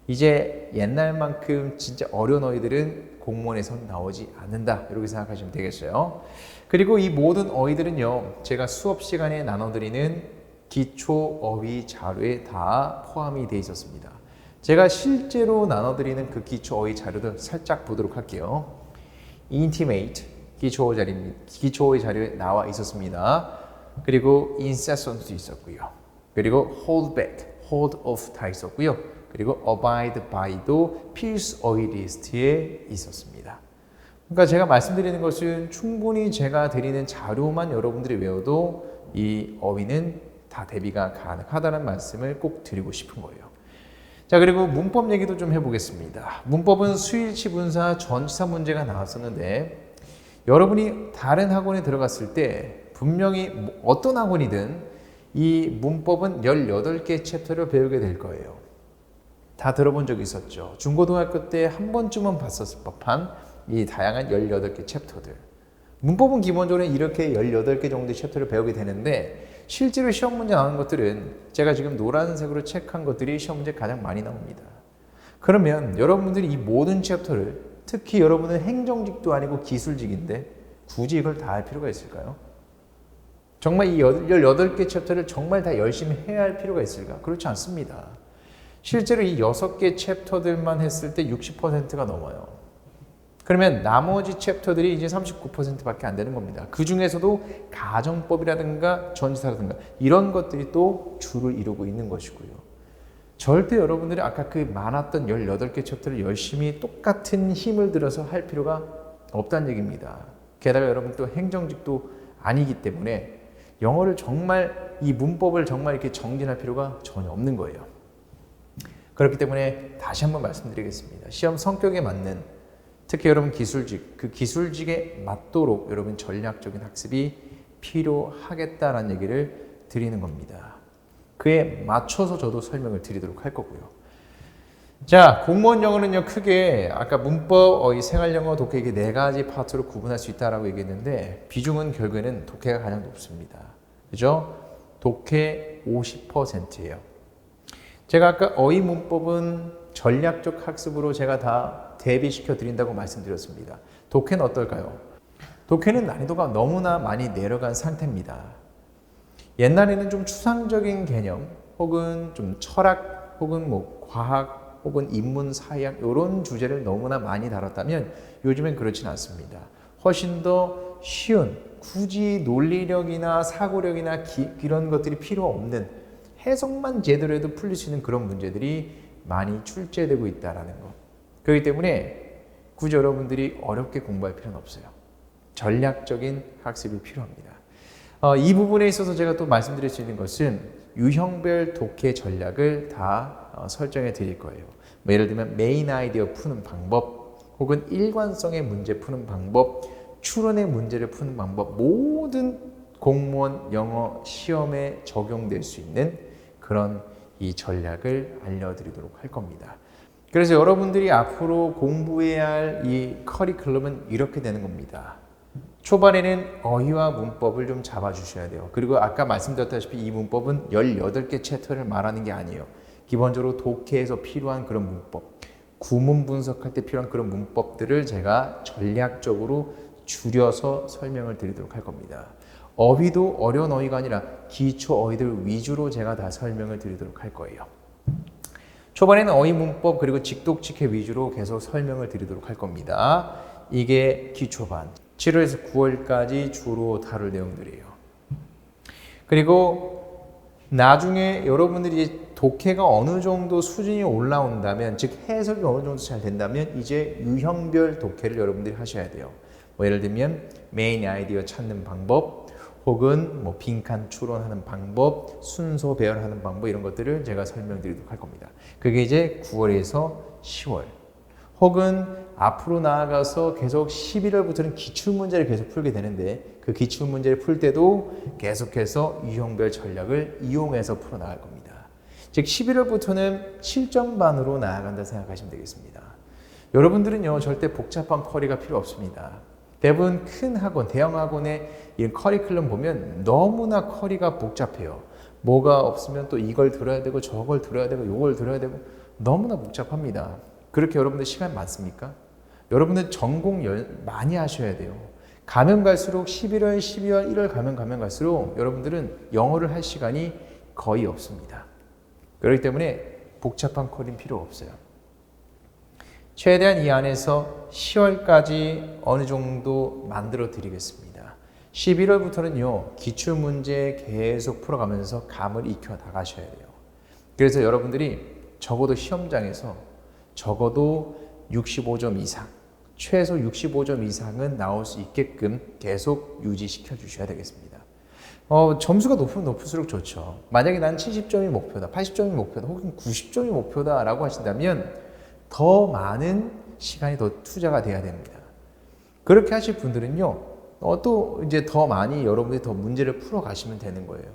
Speaker 3: 이제 옛날만큼 진짜 어려운 어휘들은 공무원에서 나오지 않는다 이렇게 생각하시면 되겠어요. 그리고 이 모든 어휘들은요, 제가 수업 시간에 나눠드리는 기초 어휘 자료에 다 포함이 되어 있었습니다. 제가 실제로 나눠드리는 그 기초 어휘 자료들 살짝 보도록 할게요. intimate 기초 어휘 자료에 나와 있었습니다. 그리고 incessant도 있었고요. 그리고 hold back, hold off 다 있었고요. 그리고 abide by도 필수 어휘 리스트에 있었습니다. 그러니까 제가 말씀드리는 것은 충분히 제가 드리는 자료만 여러분들이 외워도 이 어휘는 다 대비가 가능하다는 말씀을 꼭 드리고 싶은 거예요. 자, 그리고 문법 얘기도 좀 해보겠습니다. 문법은 수일치 분사 전치사 문제가 나왔었는데 여러분이 다른 학원에 들어갔을 때 분명히 어떤 학원이든 이 문법은 18개 챕터를 배우게 될 거예요. 다 들어본 적 있었죠. 중고등학교 때 한 번쯤은 봤었을 법한 이 다양한 18개 챕터들. 문법은 기본적으로 이렇게 18개 정도의 챕터를 배우게 되는데 실제로 시험 문제 나오는 것들은 제가 지금 노란색으로 체크한 것들이 시험 문제 가장 많이 나옵니다. 그러면 여러분들이 이 모든 챕터를 특히 여러분은 행정직도 아니고 기술직인데 굳이 이걸 다 할 필요가 있을까요? 정말 이 18개 챕터를 정말 다 열심히 해야 할 필요가 있을까? 그렇지 않습니다. 실제로 이 6개 챕터들만 했을 때 60%가 넘어요. 그러면 나머지 챕터들이 이제 39%밖에 안 되는 겁니다. 그 중에서도 가정법이라든가 전치사라든가 이런 것들이 또 주를 이루고 있는 것이고요. 절대 여러분들이 아까 그 많았던 18개 챕터를 열심히 똑같은 힘을 들여서 할 필요가 없다는 얘기입니다. 게다가 여러분 또 행정직도 아니기 때문에 영어를 정말 이 문법을 정말 이렇게 정진할 필요가 전혀 없는 거예요. 그렇기 때문에 다시 한번 말씀드리겠습니다. 시험 성격에 맞는 특히 여러분 기술직, 그 기술직에 맞도록 여러분 전략적인 학습이 필요하겠다라는 얘기를 드리는 겁니다. 그에 맞춰서 저도 설명을 드리도록 할 거고요. 자, 공무원 영어는요, 크게 아까 문법, 어휘, 생활영어, 독해 이게 4가지 파트로 구분할 수 있다라고 얘기했는데 비중은 결국에는 독해가 가장 높습니다. 그죠? 독해 50%예요. 제가 아까 어휘 문법은 전략적 학습으로 제가 다 대비시켜 드린다고 말씀드렸습니다. 독해는 어떨까요? 독해는 난이도가 너무나 많이 내려간 상태입니다. 옛날에는 좀 추상적인 개념 혹은 좀 철학 혹은 뭐 과학 혹은 인문 사회학 이런 주제를 너무나 많이 다뤘다면 요즘엔 그렇지는 않습니다. 훨씬 더 쉬운 굳이 논리력이나 사고력이나 이런 것들이 필요 없는 해석만 제대로 해도 풀릴 수 있는 그런 문제들이 많이 출제되고 있다는 것. 그렇기 때문에 굳이 여러분들이 어렵게 공부할 필요는 없어요. 전략적인 학습이 필요합니다. 이 부분에 있어서 제가 또 말씀드릴 수 있는 것은 유형별 독해 전략을 다 설정해 드릴 거예요. 뭐 예를 들면 메인 아이디어 푸는 방법 혹은 일관성의 문제 푸는 방법, 추론의 문제를 푸는 방법, 모든 공무원 영어 시험에 적용될 수 있는 그런 이 전략을 알려드리도록 할 겁니다. 그래서 여러분들이 앞으로 공부해야 할 이 커리큘럼은 이렇게 되는 겁니다. 초반에는 어휘와 문법을 좀 잡아주셔야 돼요. 그리고 아까 말씀드렸다시피 이 문법은 18개 챕터를 말하는 게 아니에요. 기본적으로 독해에서 필요한 그런 문법, 구문 분석할 때 필요한 그런 문법들을 제가 전략적으로 줄여서 설명을 드리도록 할 겁니다. 어휘도 어려운 어휘가 아니라 기초 어휘들 위주로 제가 다 설명을 드리도록 할 거예요. 초반에는 어휘 문법 그리고 직독직해 위주로 계속 설명을 드리도록 할 겁니다. 이게 기초반 7월에서 9월까지 주로 다룰 내용들이에요. 그리고 나중에 여러분들이 독해가 어느 정도 수준이 올라온다면, 즉 해석이 어느 정도 잘 된다면 이제 유형별 독해를 여러분들이 하셔야 돼요. 뭐 예를 들면 메인 아이디어 찾는 방법 혹은 뭐 빈칸 추론하는 방법, 순서 배열하는 방법 이런 것들을 제가 설명드리도록 할 겁니다. 그게 이제 9월에서 10월 혹은 앞으로 나아가서 계속 11월부터는 기출문제를 계속 풀게 되는데 그 기출문제를 풀 때도 계속해서 유형별 전략을 이용해서 풀어나갈 겁니다. 즉 11월부터는 실전반으로 나아간다 생각하시면 되겠습니다. 여러분들은요 절대 복잡한 커리가 필요 없습니다. 대부분 큰 학원, 대형 학원의 이런 커리큘럼 보면 너무나 커리가 복잡해요. 뭐가 없으면 또 이걸 들어야 되고 저걸 들어야 되고 요걸 들어야 되고 너무나 복잡합니다. 그렇게 여러분들 시간 많습니까? 여러분들 전공 많이 하셔야 돼요. 가면 갈수록 11월, 12월, 1월 가면 갈수록 여러분들은 영어를 할 시간이 거의 없습니다. 그렇기 때문에 복잡한 커리는 필요 없어요. 최대한 이 안에서 10월까지 어느 정도 만들어 드리겠습니다. 11월부터는요, 기출문제 계속 풀어가면서 감을 익혀 나가셔야 돼요. 그래서 여러분들이 적어도 시험장에서 적어도 65점 이상, 최소 65점 이상은 나올 수 있게끔 계속 유지시켜 주셔야 되겠습니다. 점수가 높으면 높을수록 좋죠. 만약에 난 70점이 목표다, 80점이 목표다, 혹은 90점이 목표다라고 하신다면 더 많은 시간이 더 투자가 돼야 됩니다. 그렇게 하실 분들은요, 또 이제 더 많이 여러분들이 더 문제를 풀어 가시면 되는 거예요.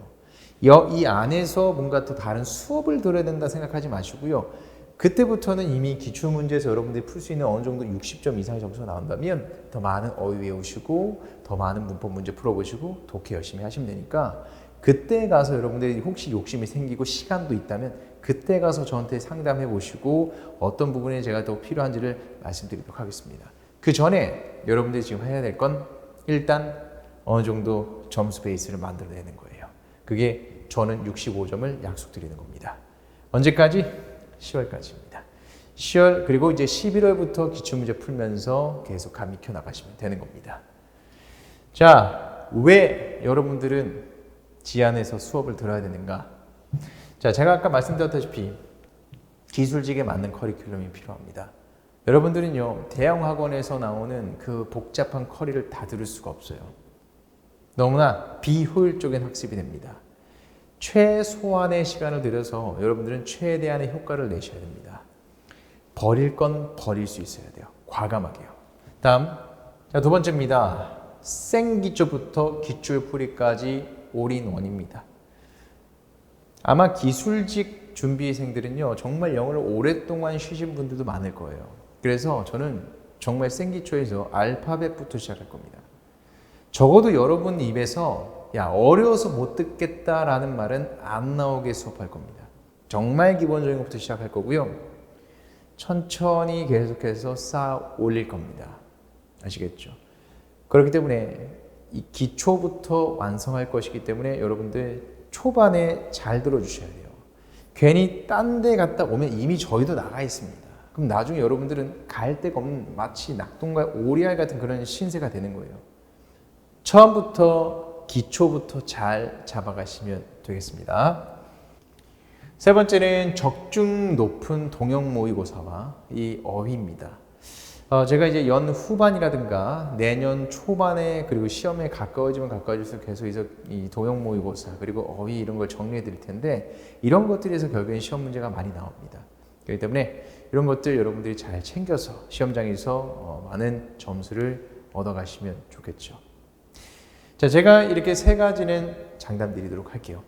Speaker 3: 이 안에서 뭔가 또 다른 수업을 들어야 된다 생각하지 마시고요. 그때부터는 이미 기출문제에서 여러분들이 풀 수 있는 어느 정도 60점 이상의 점수가 나온다면 더 많은 어휘 외우시고 더 많은 문법 문제 풀어보시고 독해 열심히 하시면 되니까 그때 가서 여러분들이 혹시 욕심이 생기고 시간도 있다면 그때 가서 저한테 상담해 보시고 어떤 부분에 제가 더 필요한지를 말씀드리도록 하겠습니다. 그 전에 여러분들이 지금 해야 될 건 일단 어느 정도 점수 베이스를 만들어내는 거예요. 그게 저는 65점을 약속드리는 겁니다. 언제까지? 10월까지입니다. 10월 그리고 이제 11월부터 기출문제 풀면서 계속 감 익혀 나가시면 되는 겁니다. 자, 왜 여러분들은 지안에서 수업을 들어야 되는가? 자, 제가 아까 말씀드렸다시피 기술직에 맞는 커리큘럼이 필요합니다. 여러분들은요, 대형 학원에서 나오는 그 복잡한 커리를 다 들을 수가 없어요. 너무나 비효율적인 학습이 됩니다. 최소한의 시간을 들여서 여러분들은 최대한의 효과를 내셔야 됩니다. 버릴 건 버릴 수 있어야 돼요. 과감하게요. 다음, 자, 두 번째입니다. 생기초부터 기출풀이까지 올인원입니다. 아마 기술직 준비생들은요, 정말 영어를 오랫동안 쉬신 분들도 많을 거예요. 그래서 저는 정말 생기초에서 알파벳부터 시작할 겁니다. 적어도 여러분 입에서 야, 어려워서 못 듣겠다라는 말은 안 나오게 수업할 겁니다. 정말 기본적인 것부터 시작할 거고요. 천천히 계속해서 쌓아 올릴 겁니다. 아시겠죠? 그렇기 때문에 이 기초부터 완성할 것이기 때문에 여러분들 초반에 잘 들어주셔야 돼요. 괜히 딴 데 갔다 오면 이미 저희도 나가 있습니다. 그럼 나중에 여러분들은 갈 데가 없는 마치 낙동과 오리알 같은 그런 신세가 되는 거예요. 처음부터 기초부터 잘 잡아가시면 되겠습니다. 세 번째는 적중 높은 동형 모의고사와 이 어휘입니다. 제가 이제 연 후반이라든가 내년 초반에 그리고 시험에 가까워지면 가까워질수록 계속 이 동형 모의고사 그리고 어휘 이런 걸 정리해 드릴 텐데 이런 것들에서 결국엔 시험 문제가 많이 나옵니다. 그렇기 때문에 이런 것들 여러분들이 잘 챙겨서 시험장에서 많은 점수를 얻어가시면 좋겠죠. 자, 제가 이렇게 세 가지는 장담 드리도록 할게요.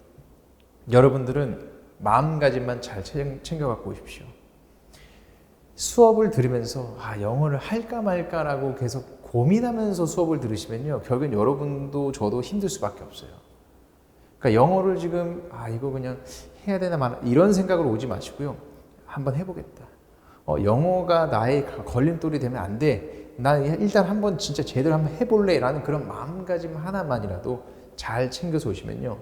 Speaker 3: 여러분들은 마음가짐만 잘 챙겨 갖고 오십시오. 수업을 들으면서 영어를 할까 말까라고 계속 고민하면서 수업을 들으시면요, 결국엔 여러분도 저도 힘들 수밖에 없어요. 그러니까 영어를 지금 이거 그냥 해야 되나 마나 이런 생각으로 오지 마시고요. 한번 해보겠다. 영어가 나의 걸림돌이 되면 안 돼. 난 일단 한번 진짜 제대로 한번 해볼래 라는 그런 마음가짐 하나만이라도 잘 챙겨서 오시면요,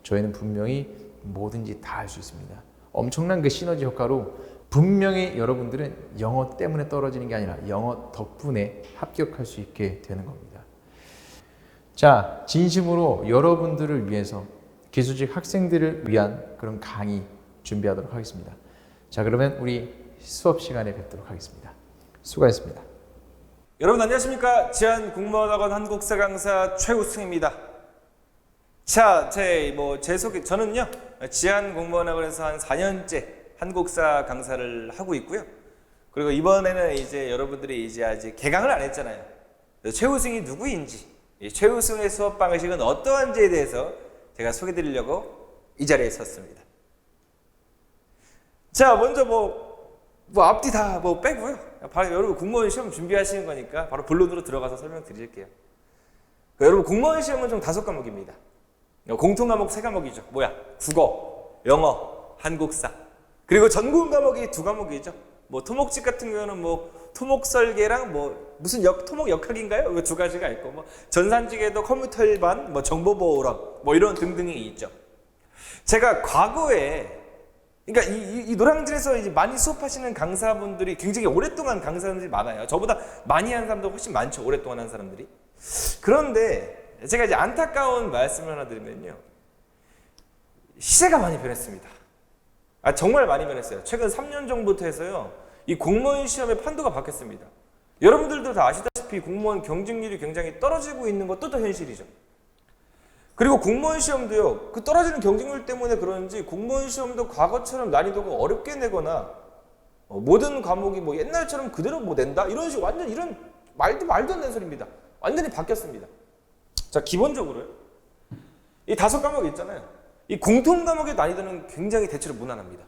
Speaker 3: 저희는 분명히 뭐든지 다 할 수 있습니다. 엄청난 그 시너지 효과로 분명히 여러분들은 영어 때문에 떨어지는 게 아니라 영어 덕분에 합격할 수 있게 되는 겁니다. 자, 진심으로 여러분들을 위해서 기술직 학생들을 위한 그런 강의 준비하도록 하겠습니다. 자, 그러면 우리 수업 시간에 뵙도록 하겠습니다. 수고하셨습니다.
Speaker 1: 여러분 안녕하십니까? 지안공무원학원 한국사 강사 최우승입니다. 자, 제 소개, 저는요, 지한공무원학원에서 한 4년째 한국사 강사를 하고 있고요. 그리고 이번에는 이제 여러분들이 이제 아직 개강을 안 했잖아요. 최우승이 누구인지, 이 최우승의 수업 방식은 어떠한지에 대해서 제가 소개해 드리려고 이 자리에 섰습니다. 자, 먼저 앞뒤 다 빼고요. 바로 여러분 공무원 시험 준비하시는 거니까 바로 본론으로 들어가서 설명드릴게요. 여러분 공무원 시험은 총 5과목입니다. 공통 과목 3과목이죠. 국어, 영어, 한국사. 그리고 전공 과목이 2과목이죠. 토목직 같은 경우는 토목 설계랑 무슨 토목 역학인가요? 2가지가 있고 전산직에도 컴퓨터 일반, 정보보호론 이런 등등이 있죠. 제가 과거에 그러니까 이 노량진에서 이제 많이 수업하시는 강사분들이 굉장히 오랫동안 강사분들이 많아요. 저보다 많이 한 사람도 훨씬 많죠. 오랫동안 한 사람들이. 그런데 제가 이제 안타까운 말씀을 하나 드리면요. 시대가 많이 변했습니다. 정말 많이 변했어요. 최근 3년 전부터 해서요. 이 공무원 시험의 판도가 바뀌었습니다. 여러분들도 다 아시다시피 공무원 경쟁률이 굉장히 떨어지고 있는 것도 또 현실이죠. 그리고 공무원 시험도요. 그 떨어지는 경쟁률 때문에 그런지 공무원 시험도 과거처럼 난이도가 어렵게 내거나 모든 과목이 옛날처럼 그대로 낸다? 이런 식으로 완전 이런 말도 안 되는 소리입니다. 완전히 바뀌었습니다. 자, 기본적으로요. 이 5과목 있잖아요. 이 공통 과목의 난이도는 굉장히 대체로 무난합니다.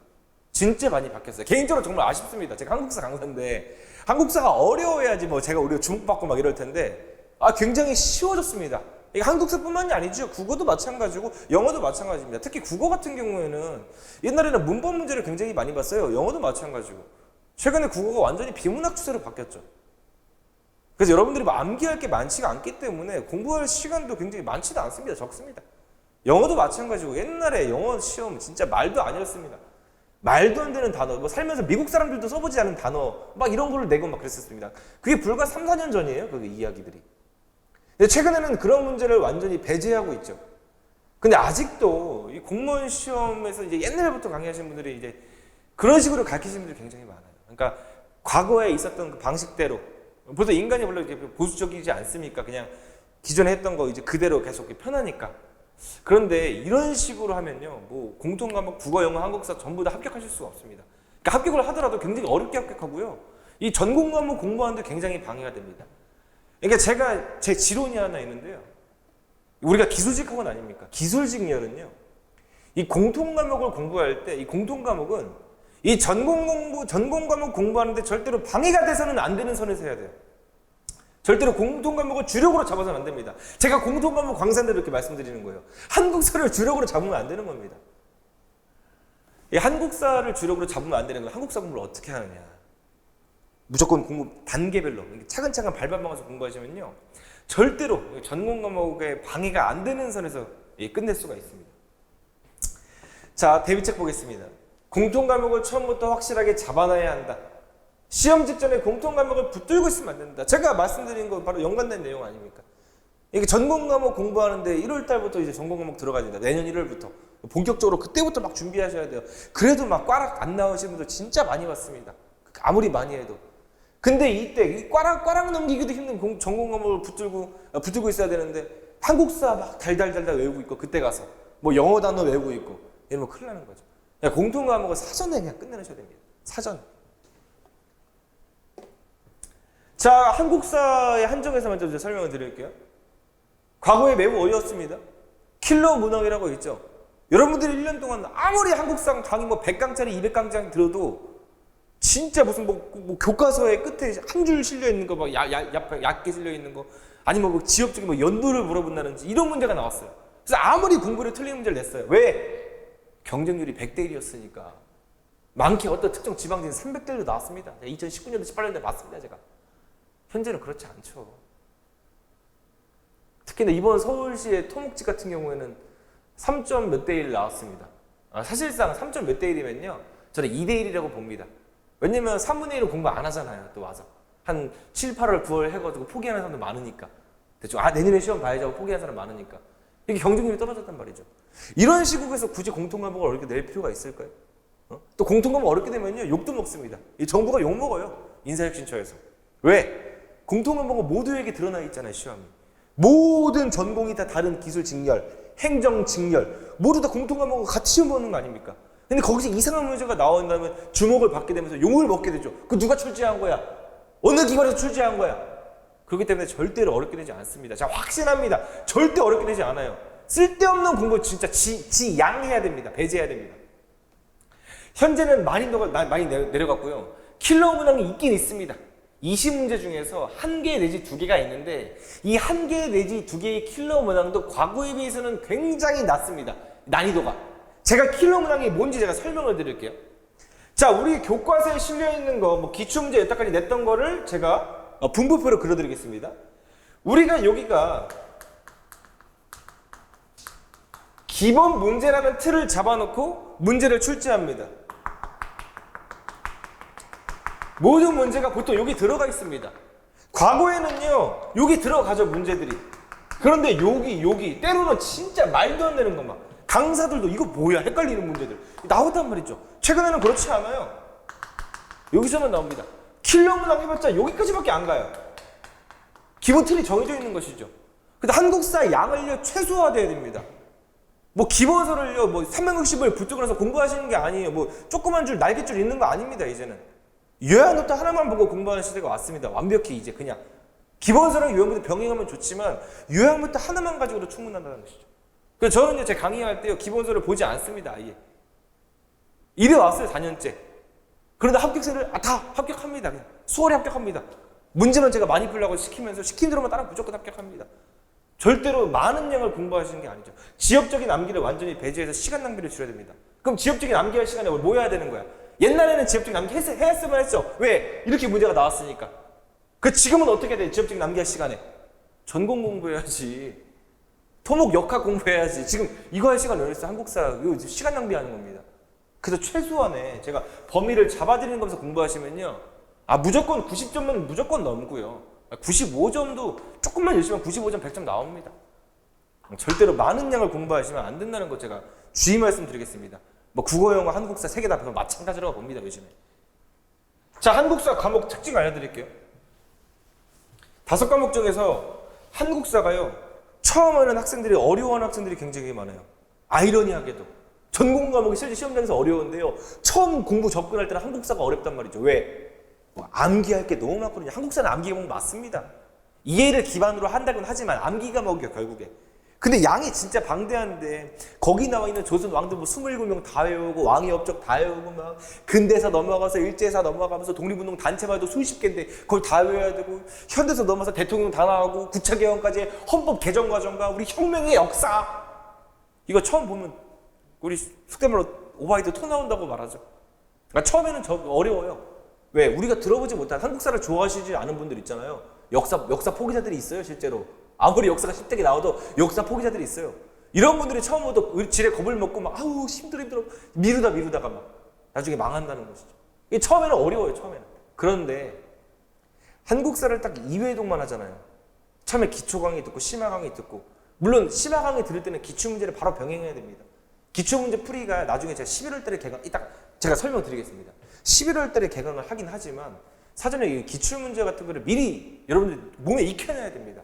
Speaker 1: 진짜 많이 바뀌었어요. 개인적으로 정말 아쉽습니다. 제가 한국사 강사인데 한국사가 어려워야지 제가 우리가 주목받고 이럴 텐데 굉장히 쉬워졌습니다. 이게 한국사뿐만이 아니죠. 국어도 마찬가지고 영어도 마찬가지입니다. 특히 국어 같은 경우에는 옛날에는 문법 문제를 굉장히 많이 봤어요. 영어도 마찬가지고. 최근에 국어가 완전히 비문학 추세로 바뀌었죠. 그래서 여러분들이 암기할 게 많지가 않기 때문에 공부할 시간도 굉장히 많지도 않습니다. 적습니다. 영어도 마찬가지고 옛날에 영어 시험 진짜 말도 아니었습니다. 말도 안 되는 단어, 살면서 미국 사람들도 써보지 않은 단어 이런 거를 내고 그랬었습니다. 그게 불과 3, 4년 전이에요. 그 이야기들이. 근데 최근에는 그런 문제를 완전히 배제하고 있죠. 근데 아직도 이 공무원 시험에서 이제 옛날부터 강의하신 분들이 이제 그런 식으로 가르치시는 분들이 굉장히 많아요. 그러니까 과거에 있었던 그 방식대로 벌써 인간이 원래 이렇게 보수적이지 않습니까? 그냥 기존에 했던 거 이제 그대로 계속 편하니까. 그런데 이런 식으로 하면요, 공통 과목 국어, 영어, 한국사 전부 다 합격하실 수가 없습니다. 그러니까 합격을 하더라도 굉장히 어렵게 합격하고요. 이 전공 과목 공부하는데 굉장히 방해가 됩니다. 그러니까 제 지론이 하나 있는데요. 우리가 기술직 학원 아닙니까? 기술직열은요. 이 공통 과목을 공부할 때 이 공통 과목은 이 전공 과목 공부하는데 절대로 방해가 돼서는 안 되는 선에서 해야 돼요. 절대로 공통 과목을 주력으로 잡아서는 안 됩니다. 제가 공통 과목 강사인데 이렇게 말씀드리는 거예요. 한국사를 주력으로 잡으면 안 되는 겁니다. 이 한국사를 주력으로 잡으면 안 되는 거예요. 한국사 공부를 어떻게 하느냐. 무조건 공부 단계별로 차근차근 밟아먹어서 공부하시면요. 절대로 전공 과목에 방해가 안 되는 선에서 끝낼 수가 있습니다. 자, 대비책 보겠습니다. 공통 과목을 처음부터 확실하게 잡아놔야 한다. 시험 직전에 공통 과목을 붙들고 있으면 안 된다. 제가 말씀드린 거 바로 연관된 내용 아닙니까? 이게 전공 과목 공부하는데 1월 달부터 이제 전공 과목 들어가야 된다. 내년 1월부터. 본격적으로 그때부터 준비하셔야 돼요. 그래도 꽈락 안 나오시는 분들 진짜 많이 봤습니다. 아무리 많이 해도. 근데 이때 이 꽈락 넘기기도 힘든 전공 과목을 붙들고 있어야 되는데 한국사 달달달달 외우고 있고 그때 가서 영어 단어 외우고 있고 이러면 큰일 나는 거죠. 그냥 공통 과목을 사전에 그냥 끝내셔야 됩니다. 사전에. 자, 한국사의 한정에서 먼저 설명을 드릴게요. 과거에 매우 어려웠습니다. 킬러 문항이라고 있죠. 여러분들이 1년 동안 아무리 한국사 강의 100강짜리 200강짜리 들어도 진짜 무슨 교과서의 끝에 한 줄 실려 있는 거 얕게 실려 있는 거 아니면 지역적인 연도를 물어본다든지 이런 문제가 나왔어요. 그래서 아무리 공부를 틀린 문제를 냈어요. 왜? 경쟁률이 100대 1이었으니까. 많게 어떤 특정 지방대는 300대 1로 나왔습니다. 2019년도 18년도에 봤습니다, 제가. 현재는 그렇지 않죠. 특히나 이번 서울시의 토목직 같은 경우에는 3점 몇 대 1 나왔습니다. 사실상 3점 몇 대 1이면요. 저는 2대 1이라고 봅니다. 왜냐면 3분의 1은 공부 안 하잖아요. 또 와서. 한 7, 8월, 9월 해가지고 포기하는 사람도 많으니까. 대충 내년에 시험 봐야지 하고 포기하는 사람 많으니까. 이게 경쟁률이 떨어졌단 말이죠. 이런 시국에서 굳이 공통 과목을 어렵게 낼 필요가 있을까요? 또 공통 과목 어렵게 되면요. 욕도 먹습니다. 이 정부가 욕 먹어요. 인사혁신처에서. 왜? 공통 과목은 모두에게 드러나 있잖아요. 시험이. 모든 전공이 다 다른 기술 직렬, 행정, 직렬 모두 다 공통 과목을 같이 시험 보는 거 아닙니까? 근데 거기서 이상한 문제가 나온다면 주목을 받게 되면서 욕을 먹게 되죠. 그 누가 출제한 거야? 어느 기관에서 출제한 거야? 그렇기 때문에 절대로 어렵게 되지 않습니다. 자, 확신합니다. 절대 어렵게 되지 않아요. 쓸데없는 공부 진짜 지양해야 됩니다. 배제해야 됩니다. 현재는 많이 내려갔고요. 킬러 문항이 있긴 있습니다. 20문제 중에서 1개 내지 2개가 있는데 이 1개 내지 2개의 킬러 문항도 과거에 비해서는 굉장히 낮습니다. 난이도가. 제가 킬러 문항이 뭔지 제가 설명을 드릴게요. 자, 우리 교과서에 실려있는 거, 뭐 기출문제 여태까지 냈던 거를 제가 분부표로 그려드리겠습니다. 우리가 여기가 기본 문제라는 틀을 잡아놓고 문제를 출제합니다. 모든 문제가 보통 여기 들어가 있습니다. 과거에는요, 여기 들어가죠, 문제들이. 그런데 여기 때로는 진짜 말도 안 되는 것만. 강사들도 이거 뭐야? 헷갈리는 문제들 나오단 말이죠. 최근에는 그렇지 않아요. 여기서만 나옵니다. 킬러 문항 해봤자 여기까지밖에 안 가요. 기본 틀이 정해져 있는 것이죠. 근데 한국사 양을요, 최소화돼야 됩니다. 뭐 기본서를요, 뭐 360을 붙들고 나서 공부하시는 게 아니에요. 뭐 조그만 줄, 날갯줄 있는 거 아닙니다, 이제는. 요약노트 하나만 보고 공부하는 시대가 왔습니다. 완벽히 이제 그냥. 기본서랑 요약노트 병행하면 좋지만 요약노트 하나만 가지고도 충분하다는 것이죠. 그래서 저는 이제 제 강의할 때요, 기본서를 보지 않습니다, 아예. 이래 왔어요, 4년째. 그런데 합격서를 다 합격합니다. 그냥 수월히 합격합니다. 문제만 제가 많이 풀려고 시키면서 시킨 대로만 따라 무조건 합격합니다. 절대로 많은 양을 공부하시는 게 아니죠. 지역적인 암기를 완전히 배제해서 시간 낭비를 줄여야 됩니다. 그럼 지역적인 암기할 시간에 뭐 해야 되는 거야? 옛날에는 지역적인 암기 했으면 했어. 왜? 이렇게 문제가 나왔으니까. 그 지금은 어떻게 돼? 지역적인 암기할 시간에 전공 공부해야지. 토목 역학 공부해야지. 지금 이거 할 시간 왜 있어? 한국사 이거 시간 낭비하는 겁니다. 그래서 최소한의 제가 범위를 잡아드리는 거면서 공부하시면요, 무조건 90점은 무조건 넘고요, 95점도 조금만 열심히 하면 95점 100점 나옵니다. 절대로 많은 양을 공부하시면 안 된다는 거 제가 주의 말씀드리겠습니다. 뭐 국어, 영어, 한국사 3개 다 마찬가지라고 봅니다, 요즘에. 자, 한국사 과목 특징 알려드릴게요. 5과목 중에서 한국사가요, 처음 하는 학생들이 어려워하는 학생들이 굉장히 많아요. 아이러니하게도 전공 과목이 실제 시험장에서 어려운데요, 처음 공부 접근할 때는 한국사가 어렵단 말이죠. 왜? 암기할 게 너무 많거든요. 한국사는 암기 과목 맞습니다. 이해를 기반으로 한다곤 하지만 암기 과목이요, 결국에. 근데 양이 진짜 방대한데 거기 나와 있는 조선 왕들 뭐 27명 다 외우고 왕의 업적 다 외우고 막 근대사 넘어가서 일제사 넘어가면서 독립운동 단체말도 수십 개인데 그걸 다 외워야 되고, 현대사 넘어서 대통령 다 나오고 구차개헌까지 헌법 개정 과정과 우리 혁명의 역사, 이거 처음 보면 우리 속대말로 오바이트 토 나온다고 말하죠. 그러니까 처음에는 어려워요. 왜? 우리가 들어보지 못한, 한국사를 좋아하시지 않은 분들 있잖아요. 역사 포기자들이 있어요, 실제로. 아무리 역사가 10대게 나와도 역사 포기자들이 있어요. 이런 분들이 처음부터 지레 겁을 먹고 막 아우 힘들어 미루다가 막 나중에 망한다는 것이죠. 이게 처음에는 어려워요, 처음에는. 그런데 한국사를 딱 2회독만 하잖아요. 처음에 기초 강의 듣고 심화 강의 듣고, 물론 심화 강의 들을 때는 기출문제를 바로 병행해야 됩니다. 기출문제 풀이가 나중에 제가 11월 달에 개강, 이따 제가 설명드리겠습니다. 11월 달에 개강을 하긴 하지만 사전에 기출문제 같은 거를 미리 여러분들 몸에 익혀놔야 됩니다.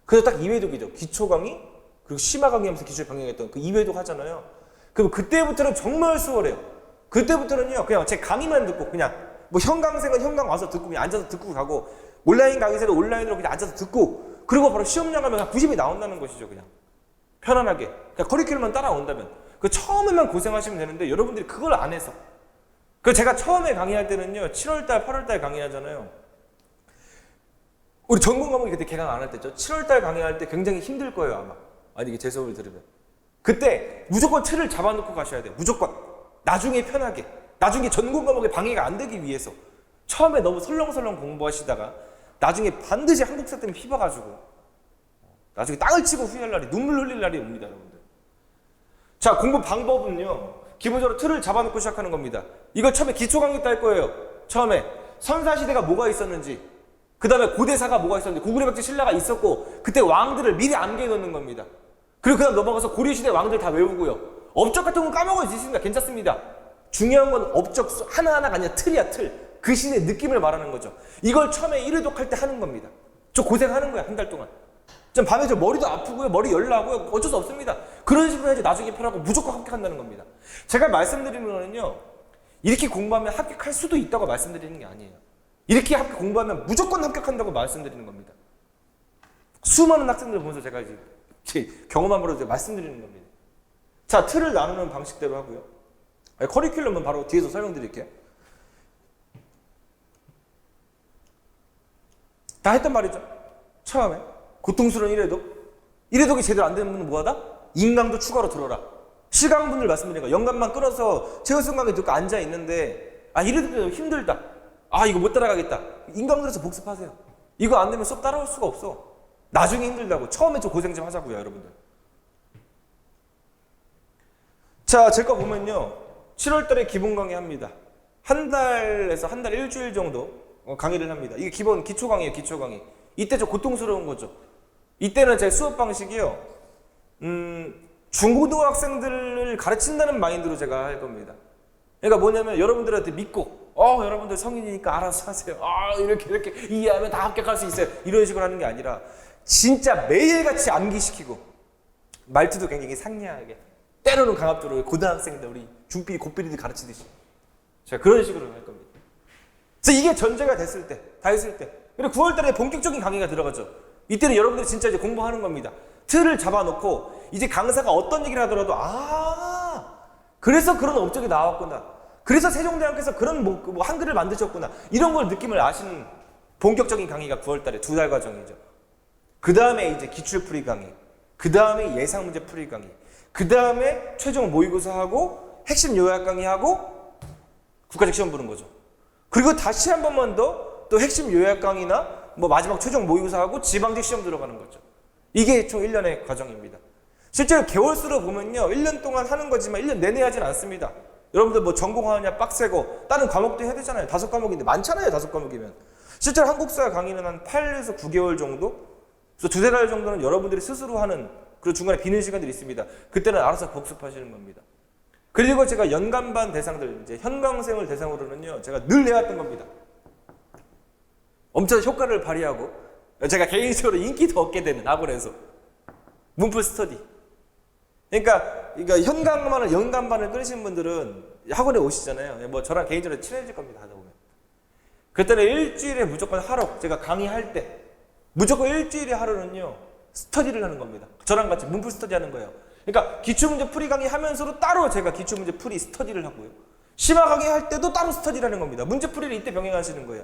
Speaker 1: 그래서 딱 2회독이죠. 기초 강의, 그리고 심화 강의 하면서 기출 병행했던 그 2회독 하잖아요. 그럼 그때부터는 정말 수월해요. 그때부터는요, 그냥 제 강의만 듣고, 그냥 뭐 현강생은 현강 와서 듣고 그냥 앉아서 듣고 가고, 온라인 강의생은 온라인으로 그냥 앉아서 듣고, 그리고 바로 시험 나가면 90이 나온다는 것이죠. 그냥 편안하게 그냥 커리큘럼만 따라온다면. 그 처음에만 고생하시면 되는데 여러분들이 그걸 안 해서. 그 제가 처음에 강의할 때는요, 7월달 8월달 강의하잖아요. 우리 전공 과목이 그때 개강 안 할 때죠. 7월달 강의할 때 굉장히 힘들 거예요, 아마. 만약에 제 수업을 들으면. 그때 무조건 틀을 잡아놓고 가셔야 돼요. 무조건. 나중에 편하게. 나중에 전공 과목에 방해가 안 되기 위해서. 처음에 너무 설렁설렁 공부하시다가 나중에 반드시 한국사 때문에 휘봐가지고 나중에 땅을 치고 후회할 날이, 눈물 흘릴 날이 옵니다, 여러분들. 자, 공부 방법은요, 기본적으로 틀을 잡아놓고 시작하는 겁니다. 이거 처음에 기초 강의 때 할 거예요. 처음에 선사시대가 뭐가 있었는지, 그 다음에 고대사가 뭐가 있었는지, 고구려백제 신라가 있었고 그때 왕들을 미리 암기해 놓는 겁니다. 그리고 그 다음 넘어가서 고려시대 왕들 다 외우고요. 업적 같은 건 까먹을 수 있습니다. 괜찮습니다. 중요한 건 업적 하나하나가 아니라 틀이야, 틀. 그 시대의 느낌을 말하는 거죠. 이걸 처음에 1회독 할 때 하는 겁니다. 저 고생하는 거야, 한 달 동안. 좀 밤에 저 머리도 아프고요, 머리 열나고요, 어쩔 수 없습니다. 그런 식으로 해야지 나중에 편하고 무조건 합격한다는 겁니다. 제가 말씀드리는 거는요, 이렇게 공부하면 합격할 수도 있다고 말씀드리는 게 아니에요. 이렇게 공부하면 무조건 합격한다고 말씀드리는 겁니다. 수많은 학생들을 보면서 제가 이제 제 경험함으로 이제 말씀드리는 겁니다. 자, 틀을 나누는 방식대로 하고요. 커리큘럼은 바로 뒤에서 설명드릴게요. 다 했단 말이죠. 처음에 고통스러운 1회독이 제대로 안 되는 분은 뭐하다? 인강도 추가로 들어라. 실강분들 말씀드리니까 연간만 끊어서 최우승 강의 듣고 앉아 있는데 1회독도 힘들다. 이거 못 따라가겠다. 인강 들어서 복습하세요. 이거 안 되면 수업 따라올 수가 없어. 나중에 힘들다고. 처음에 좀 고생 좀 하자고요, 여러분들. 자, 제 거 보면요, 7월 달에 기본 강의 합니다. 한 달에서 한 달 일주일 정도 강의를 합니다. 이게 기초 강의예요, 기초 강의. 이때 좀 고통스러운 거죠. 이때는 제 수업 방식이요, 중고등학생들을 가르친다는 마인드로 제가 할 겁니다. 그러니까 뭐냐면 여러분들한테 믿고, 여러분들 성인이니까 알아서 하세요. 이렇게 이해하면 다 합격할 수 있어요. 이런 식으로 하는 게 아니라 진짜 매일같이 암기시키고, 말투도 굉장히 상냥하게, 때로는 강압적으로 고등학생들, 우리 중삐리, 고삐리들 가르치듯이 제가 그런 식으로 할 겁니다. 그래서 이게 전제가 됐을 때, 다 했을 때, 그리고 9월 달에 본격적인 강의가 들어가죠. 이때는 여러분들이 진짜 이제 공부하는 겁니다. 틀을 잡아놓고 이제 강사가 어떤 얘기를 하더라도 그래서 그런 업적이 나왔구나. 그래서 세종대학교에서 그런 뭐 한글을 만드셨구나. 이런 걸 느낌을 아시는 본격적인 강의가 9월 달에 2달 과정이죠. 그 다음에 이제 기출풀이 강의, 그 다음에 예상문제 풀이 강의, 그 다음에 최종 모의고사하고 핵심 요약 강의하고 국가직 시험 보는 거죠. 그리고 다시 한 번만 또 핵심 요약 강의나 뭐 마지막 최종 모의고사하고 지방직 시험 들어가는 거죠. 이게 총 1년의 과정입니다. 실제로 개월수로 보면요, 1년 동안 하는 거지만 1년 내내 하진 않습니다. 여러분들 뭐 전공하느냐 빡세고 다른 과목도 해야 되잖아요. 5과목인데 많잖아요, 5과목이면. 실제로 한국사 강의는 한 8에서 9개월 정도? 그래서 2-3달 정도는 여러분들이 스스로 하는, 그리고 중간에 비는 시간들이 있습니다. 그때는 알아서 복습하시는 겁니다. 그리고 제가 연간반 대상들, 이제 현강생을 대상으로는요, 제가 늘 내왔던 겁니다. 엄청 효과를 발휘하고 제가 개인적으로 인기도 얻게 되는 학원에서 문풀 스터디. 그러니까 현강반을, 연간반을 끊으신 분들은 학원에 오시잖아요. 뭐 저랑 개인적으로 친해질 겁니다, 하다 보면. 그때는 일주일에 무조건 하루, 제가 강의할 때 무조건 일주일에 하루는요, 스터디를 하는 겁니다. 저랑 같이 문풀 스터디 하는 거예요. 그러니까 기출문제 풀이 강의 하면서도 따로 제가 기출문제 풀이 스터디를 하고요. 심화 강의 할 때도 따로 스터디를 하는 겁니다. 문제 풀이를 이때 병행하시는 거예요.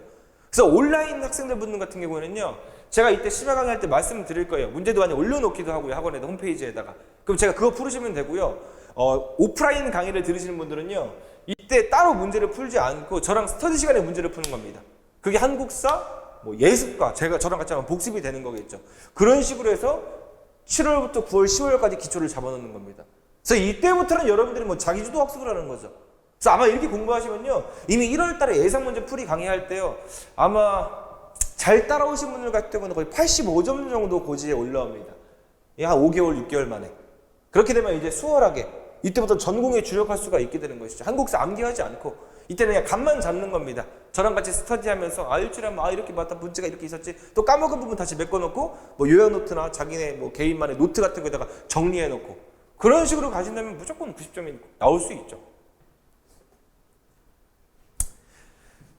Speaker 1: 그래서 온라인 학생들 분들 같은 경우에는요, 제가 이때 심화 강의 할 때 말씀드릴 거예요. 문제도 많이 올려놓기도 하고요, 학원에도 홈페이지에다가. 그럼 제가 그거 풀으시면 되고요. 오프라인 강의를 들으시는 분들은요, 이때 따로 문제를 풀지 않고 저랑 스터디 시간에 문제를 푸는 겁니다. 그게 한국사, 뭐 예습과 저랑 같이 하면 복습이 되는 거겠죠. 그런 식으로 해서 7월부터 9월, 10월까지 기초를 잡아놓는 겁니다. 그래서 이때부터는 여러분들이 뭐 자기주도 학습을 하는 거죠. 그래서 아마 이렇게 공부하시면요, 이미 1월 달에 예상문제 풀이 강의할 때요, 아마 잘 따라오신 분들 같은 경우는 거의 85점 정도 고지에 올라옵니다. 한 5개월, 6개월 만에. 그렇게 되면 이제 수월하게 이때부터 전공에 주력할 수가 있게 되는 것이죠. 한국사 암기하지 않고 이때는 그냥 감만 잡는 겁니다. 저랑 같이 스터디하면서 일주일에 하면 이렇게 맞다, 문제가 이렇게 있었지, 또 까먹은 부분 다시 메꿔놓고 뭐 요약 노트나 자기네 뭐 개인만의 노트 같은 거에다가 정리해놓고, 그런 식으로 가신다면 무조건 90점이 나올 수 있죠.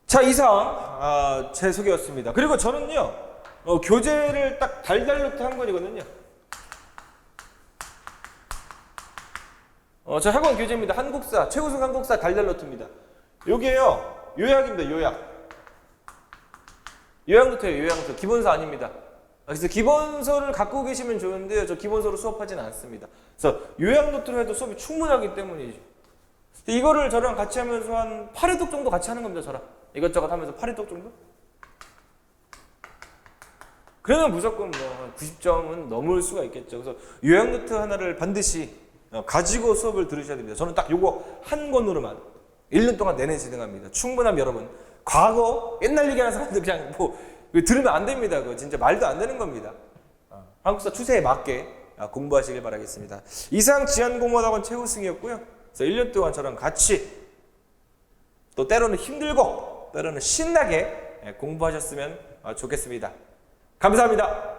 Speaker 1: 자, 이상 제 소개였습니다. 그리고 저는요, 교재를 딱 달달노트 한 권이거든요. 저 학원 교재입니다. 한국사, 최우승 한국사 달달노트입니다. 요게요, 요약입니다. 요약 노트예요, 요약 노트. 기본서 아닙니다. 그래서 기본서를 갖고 계시면 좋은데요, 저 기본서로 수업하지는 않습니다. 그래서 요약 노트로 해도 수업이 충분하기 때문이죠. 이거를 저랑 같이 하면서 한 8회독 정도 같이 하는 겁니다, 저랑. 이것저것 하면서 8회독 정도? 그러면 무조건 뭐 90점은 넘을 수가 있겠죠. 그래서 요약 노트 하나를 반드시 가지고 수업을 들으셔야 됩니다. 저는 딱 요거 한 권으로만 1년 동안 내내 진행합니다. 충분함 여러분. 과거 옛날 얘기하는 사람들 그냥 뭐 들으면 안 됩니다. 그거 진짜 말도 안 되는 겁니다. 한국사 추세에 맞게 공부하시길 바라겠습니다. 이상 지한공무원학원 최우승이었고요. 그래서 1년 동안 저랑 같이 또 때로는 힘들고 때로는 신나게 공부하셨으면 좋겠습니다. 감사합니다.